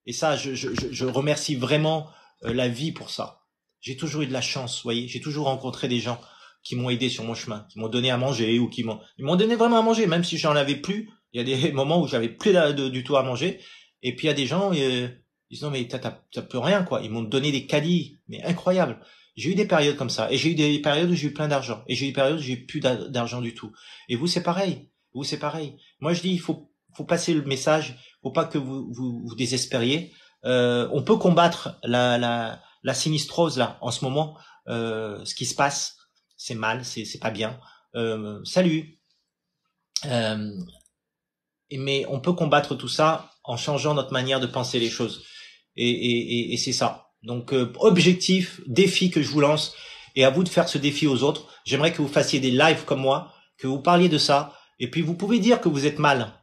Et ça, je remercie vraiment la vie pour ça. J'ai toujours eu de la chance, vous voyez. J'ai toujours rencontré des gens qui m'ont aidé sur mon chemin, qui m'ont donné à manger ou ils m'ont donné vraiment à manger, même si j'en avais plus. Il y a des moments où j'avais plus du tout à manger. Et puis il y a des gens, ils disent non mais t'as plus rien quoi. Ils m'ont donné des caddies, mais incroyable. J'ai eu des périodes comme ça, et j'ai eu des périodes où j'ai eu plein d'argent, et j'ai eu des périodes où j'ai eu plus d'argent du tout. Et vous c'est pareil. Vous c'est pareil. Moi je dis il faut passer le message. Faut pas que vous désespériez. On peut combattre la sinistrose là en ce moment. Ce qui se passe, c'est mal, c'est pas bien. Salut. Euh, mais on peut combattre tout ça en changeant notre manière de penser les choses. Et c'est ça. Donc objectif, défi que je vous lance, et à vous de faire ce défi aux autres. J'aimerais que vous fassiez des lives comme moi, que vous parliez de ça, et puis vous pouvez dire que vous êtes mal,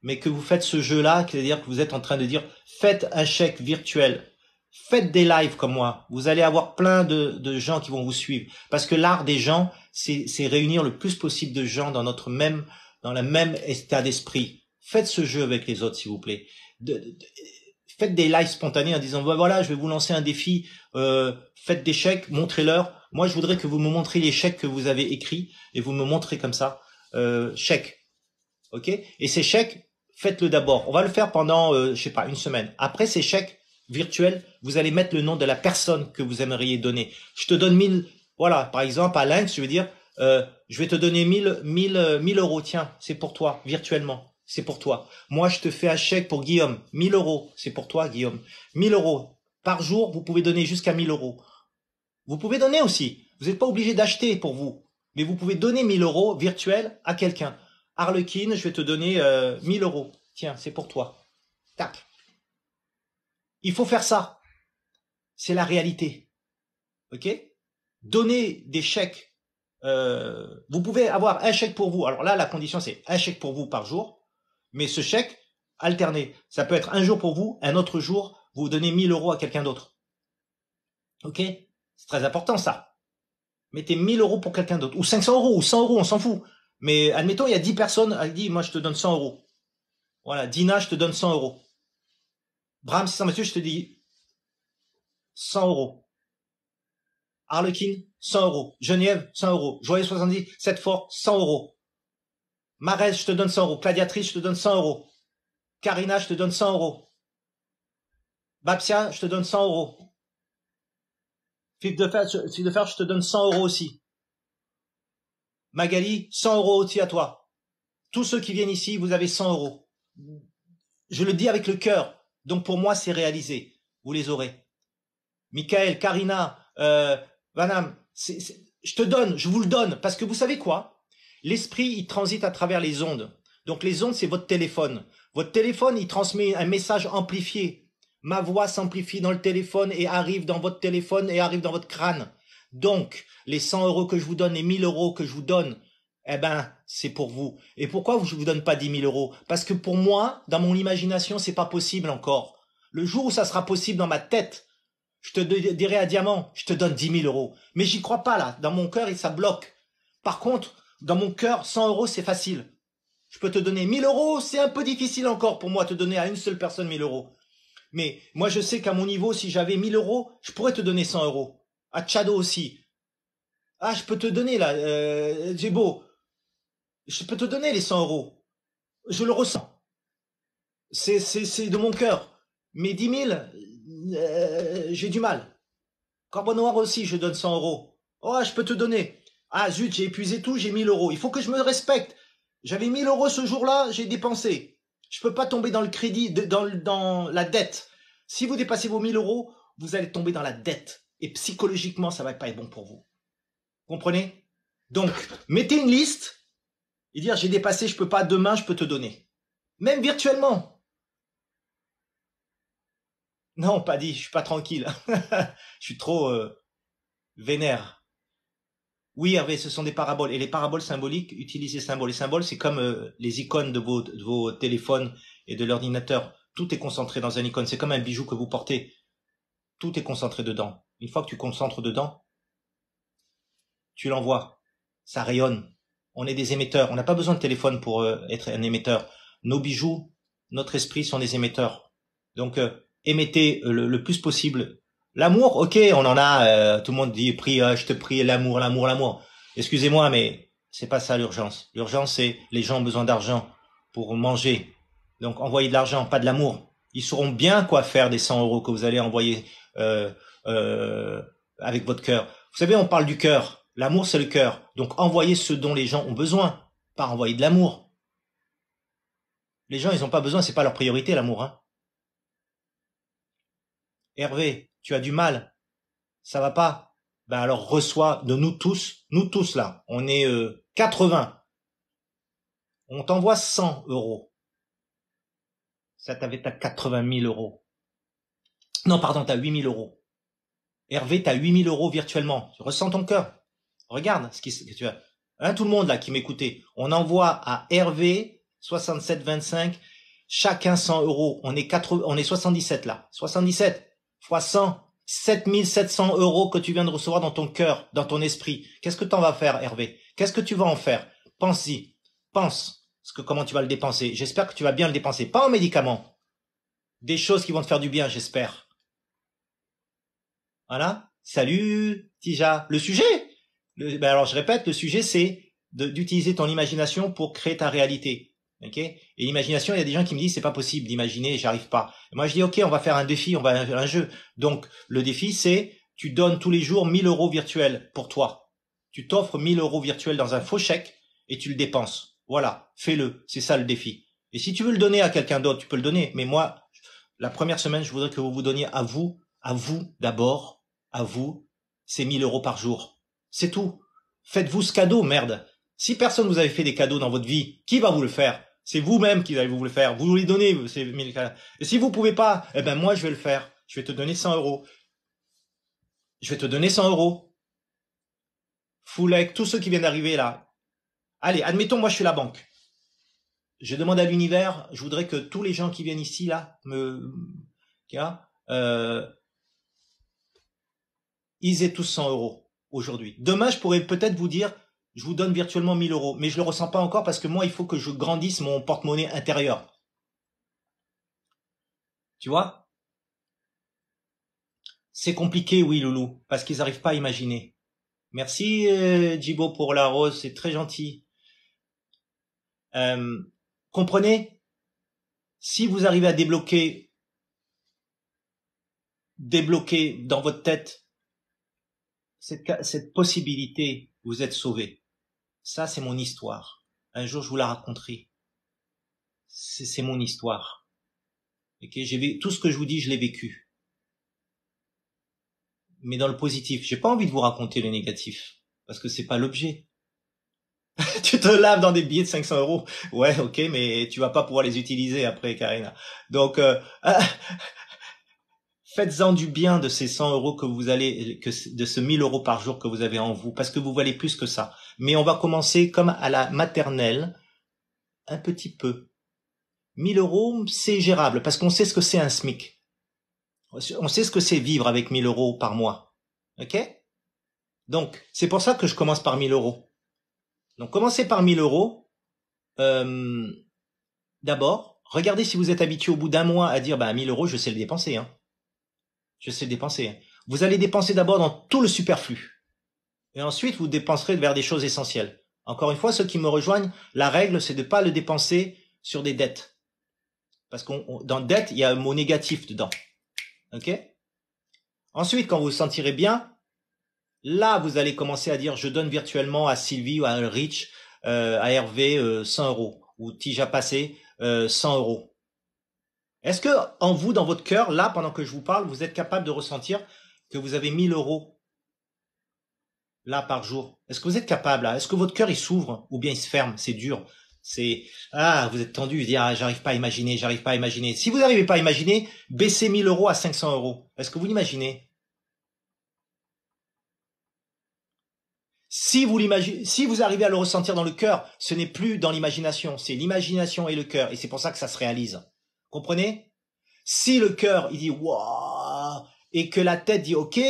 mais que vous faites ce jeu-là, c'est-à-dire que vous êtes en train de dire faites un chèque virtuel, faites des lives comme moi. Vous allez avoir plein de gens qui vont vous suivre, parce que l'art des gens, c'est réunir le plus possible de gens dans dans le même état d'esprit. Faites ce jeu avec les autres, s'il vous plaît. Faites des lives spontanés en disant voilà, je vais vous lancer un défi. Faites des chèques, montrez-leur. Moi, je voudrais que vous me montriez les chèques que vous avez écrits et vous me montrez comme ça chèques. Ok. Et ces chèques, faites-le d'abord. On va le faire pendant, je sais pas, une semaine. Après ces chèques virtuels, vous allez mettre le nom de la personne que vous aimeriez donner. Je te donne 1000. Voilà, par exemple, à Lynx, je vais dire, je vais te donner 1000 euros. Tiens, c'est pour toi, virtuellement. c'est pour toi. Moi, je te fais un chèque pour Guillaume, 1000 euros, c'est pour toi, Guillaume. 1000 euros. Par jour, vous pouvez donner jusqu'à 1000 euros. Vous pouvez donner aussi. Vous n'êtes pas obligé d'acheter pour vous. Mais vous pouvez donner 1000 euros virtuels à quelqu'un. Harlequin, je vais te donner 1000 euros. Tiens, c'est pour toi. Tac. Il faut faire ça. C'est la réalité. Ok? Donner des chèques. Vous pouvez avoir un chèque pour vous. Alors là, la condition, c'est un chèque pour vous par jour. Mais ce chèque, alterné. Ça peut être un jour pour vous, un autre jour, vous donnez 1000 euros à quelqu'un d'autre. Ok? C'est très important, ça. Mettez 1000 euros pour quelqu'un d'autre. Ou 500 euros, ou 100 euros, on s'en fout. Mais admettons, il y a 10 personnes, elle dit, moi, je te donne 100 euros. Voilà. Dina, je te donne 100 euros. Bram, 600 Mathieu, je te dis 100 euros. Harlequin, 100 euros. Geneviève, 100 euros. Joyeux 70, 7 fort, 100 euros. Marès, je te donne 100 euros. Claudiatrice, je te donne 100 euros. Karina, je te donne 100 euros. Bapsia, je te donne 100 euros. Fille de fer, je te donne 100 euros aussi. Magali, 100 euros aussi à toi. Tous ceux qui viennent ici, vous avez 100 euros. Je le dis avec le cœur. Donc pour moi, c'est réalisé. Vous les aurez. Michael, Karina, Vanam, je te donne, je vous le donne. Parce que vous savez quoi? L'esprit, il transite à travers les ondes. Donc les ondes, c'est votre téléphone. Votre téléphone, il transmet un message amplifié. Ma voix s'amplifie dans le téléphone et arrive dans votre téléphone et arrive dans votre crâne. Donc, les 100 euros que je vous donne, les 1000 euros que je vous donne, eh ben, c'est pour vous. Et pourquoi je vous donne pas 10 000 euros? Parce que pour moi, dans mon imagination, c'est pas possible encore. Le jour où ça sera possible dans ma tête, je te dirai à Diamant, je te donne 10 000 euros. Mais j'y crois pas là. Dans mon cœur, ça bloque. Par contre, dans mon cœur, 100 euros, c'est facile. Je peux te donner 1000 euros, c'est un peu difficile encore pour moi de te donner à une seule personne 1000 euros. Mais moi, je sais qu'à mon niveau, si j'avais 1000 euros, je pourrais te donner 100 euros. À Tchado aussi. Ah, je peux te donner là, Djebo. Je peux te donner les 100 euros. Je le ressens. C'est de mon cœur. Mais 10 000, j'ai du mal. Corbeau Noir aussi, je donne 100 euros. Oh, je peux te donner. Ah zut, j'ai épuisé tout, j'ai 1000 euros. Il faut que je me respecte. J'avais 1000 euros ce jour-là, j'ai dépensé. Je peux pas tomber dans le crédit, dans la dette. Si vous dépassez vos 1000 euros, vous allez tomber dans la dette. Et psychologiquement, ça va pas être bon pour vous. Comprenez? Donc, mettez une liste et dire j'ai dépassé, je peux pas, demain je peux te donner. Même virtuellement. Non, pas dit, je suis pas tranquille. Je suis trop vénère. Oui, Hervé, ce sont des paraboles. Et les paraboles symboliques, utilisez les symboles. Les symboles, c'est comme les icônes de vos téléphones et de l'ordinateur. Tout est concentré dans un icône. C'est comme un bijou que vous portez. Tout est concentré dedans. Une fois que tu concentres dedans, tu l'envoies. Ça rayonne. On est des émetteurs. On n'a pas besoin de téléphone pour être un émetteur. Nos bijoux, notre esprit sont des émetteurs. Donc, émettez le plus possible. L'amour, ok, on en a, tout le monde dit, prie, je te prie, l'amour, l'amour, l'amour. Excusez-moi, mais c'est pas ça l'urgence. L'urgence, c'est les gens ont besoin d'argent pour manger. Donc, envoyez de l'argent, pas de l'amour. Ils sauront bien quoi faire des 100 euros que vous allez envoyer avec votre cœur. Vous savez, on parle du cœur. L'amour, c'est le cœur. Donc, envoyez ce dont les gens ont besoin, pas envoyer de l'amour. Les gens, ils n'ont pas besoin, c'est pas leur priorité, l'amour. Hein. Hervé, tu as du mal, ça va pas. Ben alors reçois de nous tous là, on est 80. On t'envoie 100 euros. Ça t'avait ta 80 000 euros. Non, pardon, t'as 8 000 euros. Hervé, t'as 8 000 euros virtuellement. Tu ressens ton cœur. Regarde ce que tu as. Hein, tout le monde là qui m'écoutait. On envoie à Hervé 6725 chacun 100 euros. On est 77 là. 77 fois 100. 7700 euros que tu viens de recevoir dans ton cœur, dans ton esprit. Qu'est-ce que tu en vas faire, Hervé? Qu'est-ce que tu vas en faire? Pense-y. Pense. Comment tu vas le dépenser? J'espère que tu vas bien le dépenser. Pas en médicaments. Des choses qui vont te faire du bien, j'espère. Voilà. Salut, Tija. Le sujet? Alors, je répète, le sujet, c'est d'utiliser ton imagination pour créer ta réalité. Ok? Et l'imagination, il y a des gens qui me disent c'est pas possible d'imaginer, j'arrive pas. Et moi je dis ok, on va faire un défi, on va faire un jeu. Donc le défi c'est tu donnes tous les jours 1000 euros virtuels pour toi. Tu t'offres 1000 euros virtuels dans un faux chèque et tu le dépenses. Voilà, fais-le. C'est ça le défi. Et si tu veux le donner à quelqu'un d'autre, tu peux le donner. Mais moi, la première semaine, je voudrais que vous vous donniez à vous d'abord, à vous, c'est 1000 euros par jour. C'est tout. Faites-vous ce cadeau, merde. Si personne vous avait fait des cadeaux dans votre vie, qui va vous le faire? C'est vous-même qui allez vous le faire. Vous les donnez, ces 1000 cadeaux. Et si vous pouvez pas, eh ben moi, je vais le faire. Je vais te donner 100 euros. Je vais te donner 100 euros. Full avec tous ceux qui viennent d'arriver là. Allez, admettons, moi, je suis la banque. Je demande à l'univers, je voudrais que tous les gens qui viennent ici, là, ils aient tous 100 euros aujourd'hui. Demain, je pourrais peut-être vous dire, je vous donne virtuellement 1000 euros, mais je le ressens pas encore parce que moi, il faut que je grandisse mon porte-monnaie intérieur. Tu vois? C'est compliqué, oui, Loulou, parce qu'ils n'arrivent pas à imaginer. Merci, Djibo, pour la rose, c'est très gentil. Comprenez? Si vous arrivez à débloquer dans votre tête cette possibilité, vous êtes sauvé. Ça, c'est mon histoire. Un jour, je vous la raconterai. C'est mon histoire. Okay, tout ce que je vous dis, je l'ai vécu. Mais dans le positif. J'ai pas envie de vous raconter le négatif. Parce que c'est pas l'objet. Tu te laves dans des billets de 500 euros. Ouais, ok, mais tu vas pas pouvoir les utiliser après, Karina. Donc, faites-en du bien de ces 100 euros de ce 1000 euros par jour que vous avez en vous, parce que vous valez plus que ça. Mais on va commencer comme à la maternelle, un petit peu. 1000 euros, c'est gérable, parce qu'on sait ce que c'est un SMIC. On sait ce que c'est vivre avec 1000 euros par mois. Ok? Donc, c'est pour ça que je commence par 1000 euros. Donc, commencez par 1000 euros. D'abord, regardez si vous êtes habitué au bout d'un mois à dire, 1000 euros, je sais le dépenser, hein. Je sais le dépenser. Vous allez dépenser d'abord dans tout le superflu. Et ensuite, vous dépenserez vers des choses essentielles. Encore une fois, ceux qui me rejoignent, la règle, c'est de ne pas le dépenser sur des dettes. Parce dans dette, il y a un mot négatif dedans. Ok? Ensuite, quand vous vous sentirez bien, là, vous allez commencer à dire, je donne virtuellement à Sylvie ou à Rich, à Hervé, 100 euros. Ou Tija Passé, 100 euros. Est-ce que, en vous, dans votre cœur, là, pendant que je vous parle, vous êtes capable de ressentir que vous avez 1000 euros là par jour? Est-ce que vous êtes capable là? Est-ce que votre cœur il s'ouvre ou bien il se ferme? C'est dur. Vous êtes tendu, vous dites j'arrive pas à imaginer, j'arrive pas à imaginer. Si vous n'arrivez pas à imaginer, baissez 1000 euros à 500 euros. Est-ce que vous l'imaginez? Si vous arrivez à le ressentir dans le cœur, ce n'est plus dans l'imagination, c'est l'imagination et le cœur, et c'est pour ça que ça se réalise. Comprenez? Si le cœur il dit waouh et que la tête dit ok,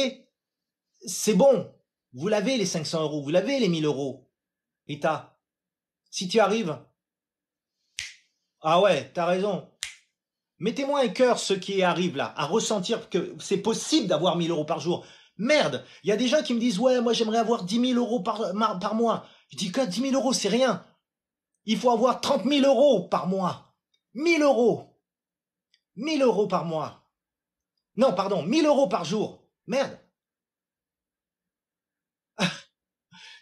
c'est bon. Vous l'avez les 500 euros, vous l'avez les 1000 euros. Rita, si tu arrives, ah ouais, t'as raison. Mettez-moi un cœur ceux qui arrivent là, à ressentir que c'est possible d'avoir 1000 euros par jour. Merde, il y a des gens qui me disent ouais, moi j'aimerais avoir 10 000 euros par mois. Je dis que 10 000 euros c'est rien. Il faut avoir 30 000 euros par mois. 1000 euros. 1000 euros par mois. Non, pardon, 1000 euros par jour. Merde.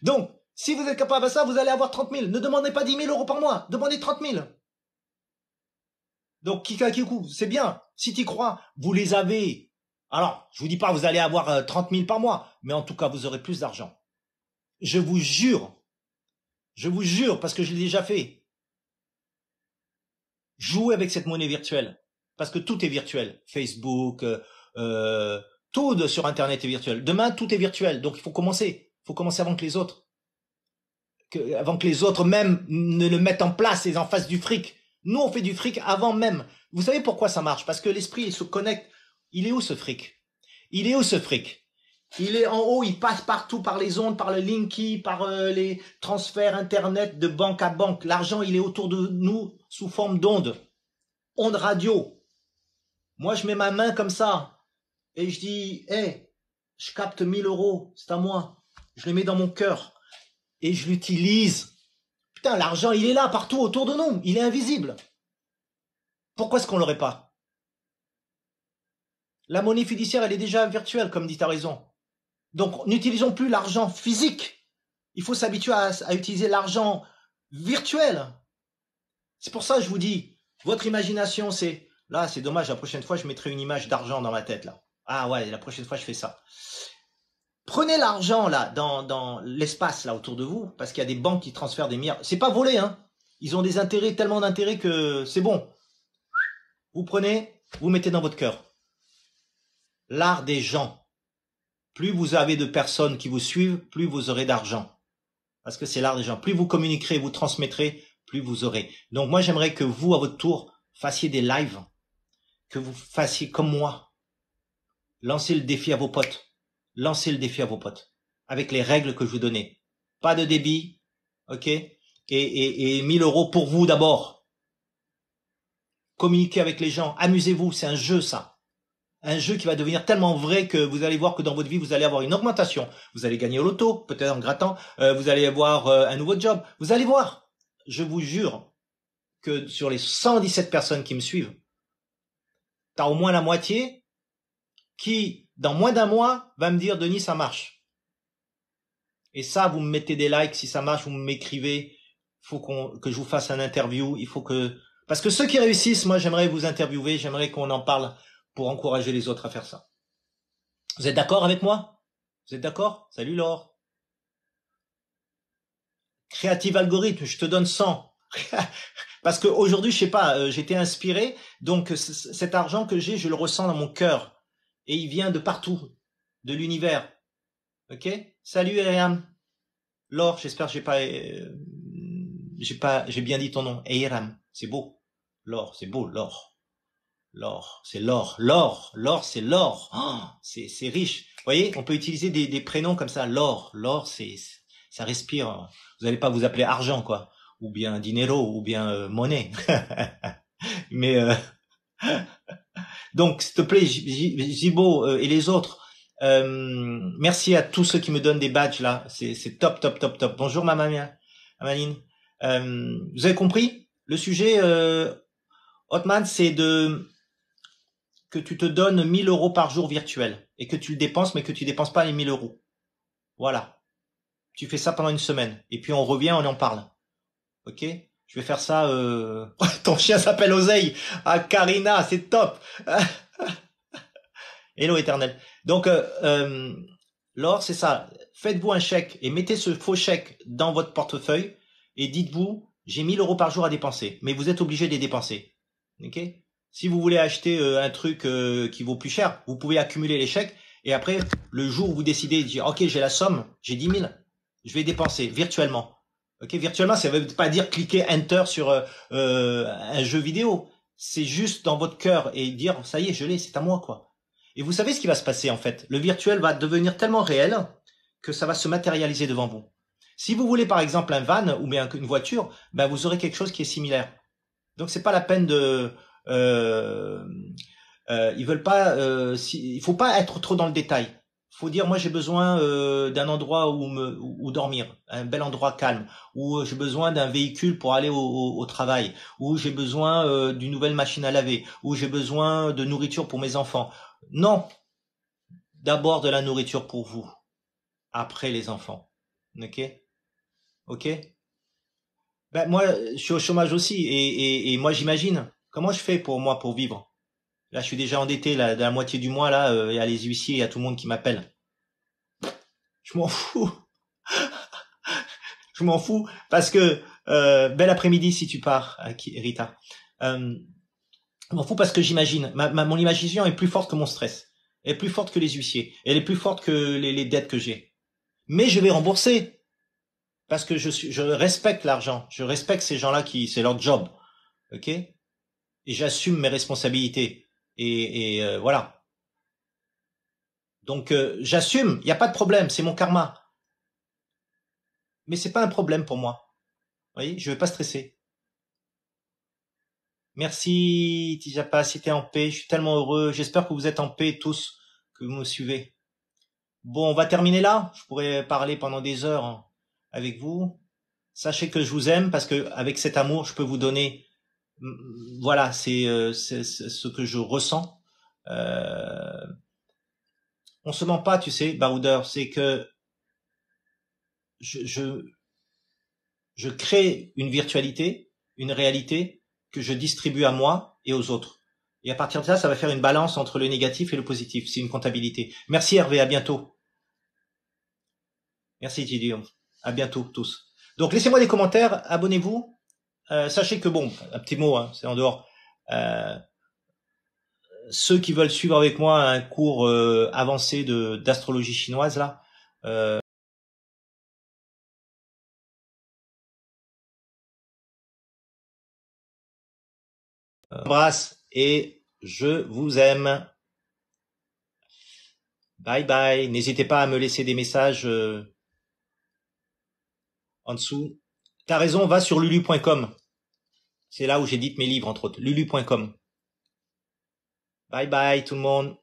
Donc, si vous êtes capable de ça, vous allez avoir 30 000. Ne demandez pas 10 000 euros par mois. Demandez 30 000. Donc, Kikakiku, c'est bien. Si tu crois, vous les avez. Alors, je vous dis pas, vous allez avoir 30 000 par mois. Mais en tout cas, vous aurez plus d'argent. Je vous jure. Je vous jure, parce que je l'ai déjà fait. Jouez avec cette monnaie virtuelle. Parce que tout est virtuel. Facebook, tout sur Internet est virtuel. Demain, tout est virtuel. Donc, il faut commencer. Il faut commencer avant que les autres. Avant que les autres même ne le mettent en place et en fassent du fric. Nous, on fait du fric avant même. Vous savez pourquoi ça marche? Parce que l'esprit, il se connecte. Il est où ce fric? Il est où ce fric? Il est en haut, il passe partout par les ondes, par le Linky, par les transferts Internet de banque à banque. L'argent, il est autour de nous sous forme d'ondes. Ondes radio. Moi, je mets ma main comme ça et je dis, hey, je capte 1000 euros, c'est à moi. Je le mets dans mon cœur et je l'utilise. Putain, l'argent, il est là partout autour de nous. Il est invisible. Pourquoi est-ce qu'on l'aurait pas? La monnaie fiduciaire, elle est déjà virtuelle, comme dit, t'as raison. Donc, n'utilisons plus l'argent physique. Il faut s'habituer à utiliser l'argent virtuel. C'est pour ça que je vous dis, Votre imagination, c'est... Là, c'est dommage, la prochaine fois, je mettrai une image d'argent dans ma tête, là. Ah ouais, la prochaine fois, je fais ça. Prenez l'argent, là, dans l'espace, là, autour de vous, parce qu'il y a des banques qui transfèrent des milliards. C'est pas volé, hein. Ils ont des intérêts, tellement d'intérêts que c'est bon. Vous prenez, vous mettez dans votre cœur. L'art des gens. Plus vous avez de personnes qui vous suivent, plus vous aurez d'argent. Parce que c'est l'art des gens. Plus vous communiquerez, vous transmettrez, plus vous aurez. Donc moi, j'aimerais que vous, à votre tour, fassiez des lives, que vous fassiez comme moi. Lancez le défi à vos potes. Lancez le défi à vos potes. Avec les règles que je vous donnais. Pas de débit, ok? Et 1000 euros pour vous d'abord. Communiquez avec les gens. Amusez-vous, c'est un jeu ça. Un jeu qui va devenir tellement vrai que vous allez voir que dans votre vie, vous allez avoir une augmentation. Vous allez gagner au loto, peut-être en grattant. Vous allez avoir un nouveau job. Vous allez voir. Je vous jure que sur les 117 personnes qui me suivent, t'as au moins la moitié qui, dans moins d'un mois, va me dire « Denis, ça marche ». Et ça, vous me mettez des likes. Si ça marche, vous m'écrivez. Il faut que je vous fasse un interview. Il faut que... Parce que ceux qui réussissent, moi, j'aimerais vous interviewer. J'aimerais qu'on en parle pour encourager les autres à faire ça. Vous êtes d'accord avec moi? Vous êtes d'accord? Salut Laure. Creative Algorithm, je te donne 100. Parce qu'aujourd'hui, je sais pas, j'ai été inspiré. Donc, cet argent que j'ai, je le ressens dans mon cœur. Et il vient de partout, de l'univers. Ok? Salut Eram. Laure, j'espère que j'ai bien dit ton nom. Eram, c'est beau. Laure, c'est beau, Laure. L'or, c'est l'or. L'or, c'est l'or. Oh, c'est riche. Vous voyez, on peut utiliser des prénoms comme ça. L'or, ça respire. Vous n'allez pas vous appeler argent, quoi. Ou bien dinero, ou bien monnaie. Mais donc, s'il te plaît, Jibo et les autres, merci à tous ceux qui me donnent des badges là. C'est top, top, top, top. Bonjour Mamanine. Vous avez compris? Le sujet, Hotman, c'est que tu te donnes 1000 euros par jour virtuel et que tu le dépenses, mais que tu dépenses pas les 1000 euros. Voilà. Tu fais ça pendant une semaine et puis on revient, on en parle. Ok? Je vais faire ça. Ton chien s'appelle Oseille. Ah, Karina, c'est top. Hello éternel. Donc, Laure, c'est ça. Faites-vous un chèque et mettez ce faux chèque dans votre portefeuille et dites-vous, j'ai 1000 euros par jour à dépenser, mais vous êtes obligé de les dépenser. Ok? Si vous voulez acheter un truc qui vaut plus cher, vous pouvez accumuler les chèques et après, le jour où vous décidez de dire, ok, j'ai la somme, j'ai 10 000, je vais dépenser virtuellement. Ok, virtuellement, ça ne veut pas dire cliquer Enter sur un jeu vidéo. C'est juste dans votre cœur et dire, ça y est, je l'ai, c'est à moi, quoi. Et vous savez ce qui va se passer, en fait. Le virtuel va devenir tellement réel que ça va se matérialiser devant vous. Si vous voulez, par exemple, un van ou bien une voiture, ben, vous aurez quelque chose qui est similaire. Donc, c'est pas la peine de... ils veulent pas... il faut pas être trop dans le détail. Faut dire, moi, j'ai besoin d'un endroit où dormir, un bel endroit calme, ou j'ai besoin d'un véhicule pour aller au travail, ou j'ai besoin d'une nouvelle machine à laver, ou j'ai besoin de nourriture pour mes enfants. Non, d'abord de la nourriture pour vous, après les enfants. Ok? Ok? Ben moi, je suis au chômage aussi, et moi j'imagine comment je fais pour moi pour vivre. Là, je suis déjà endetté là, de la moitié du mois là, il y a les huissiers, il y a tout le monde qui m'appelle. Je m'en fous, je m'en fous parce que bel après-midi si tu pars, Rita. Je m'en fous parce que j'imagine. Mon imagination est plus forte que mon stress. Elle est plus forte que les huissiers. Elle est plus forte que les dettes que j'ai. Mais je vais rembourser. Parce que je respecte l'argent. Je respecte ces gens-là c'est leur job. Ok? Et j'assume mes responsabilités. Et voilà. Donc, j'assume. Il n'y a pas de problème. C'est mon karma. Mais c'est pas un problème pour moi. Vous voyez? Je vais pas stresser. Merci, Tijapa, si t'es en paix. Je suis tellement heureux. J'espère que vous êtes en paix tous, que vous me suivez. Bon, on va terminer là. Je pourrais parler pendant des heures hein, avec vous. Sachez que je vous aime parce que avec cet amour, je peux vous donner. Voilà, c'est ce que je ressens. On se ment pas, tu sais, Baroudeur. C'est que je crée une virtualité, une réalité que je distribue à moi et aux autres. Et à partir de ça va faire une balance entre le négatif et le positif. C'est une comptabilité. Merci Hervé, à bientôt. Merci Gideon. À bientôt tous. Donc laissez-moi des commentaires, abonnez-vous. Sachez que bon, un petit mot, hein, c'est en dehors. Ceux qui veulent suivre avec moi un cours avancé d'astrologie chinoise là, embrasse et je vous aime. Bye bye. N'hésitez pas à me laisser des messages en dessous. T'as raison, va sur lulu.com. C'est là où j'édite mes livres, entre autres. lulu.com. Bye bye tout le monde.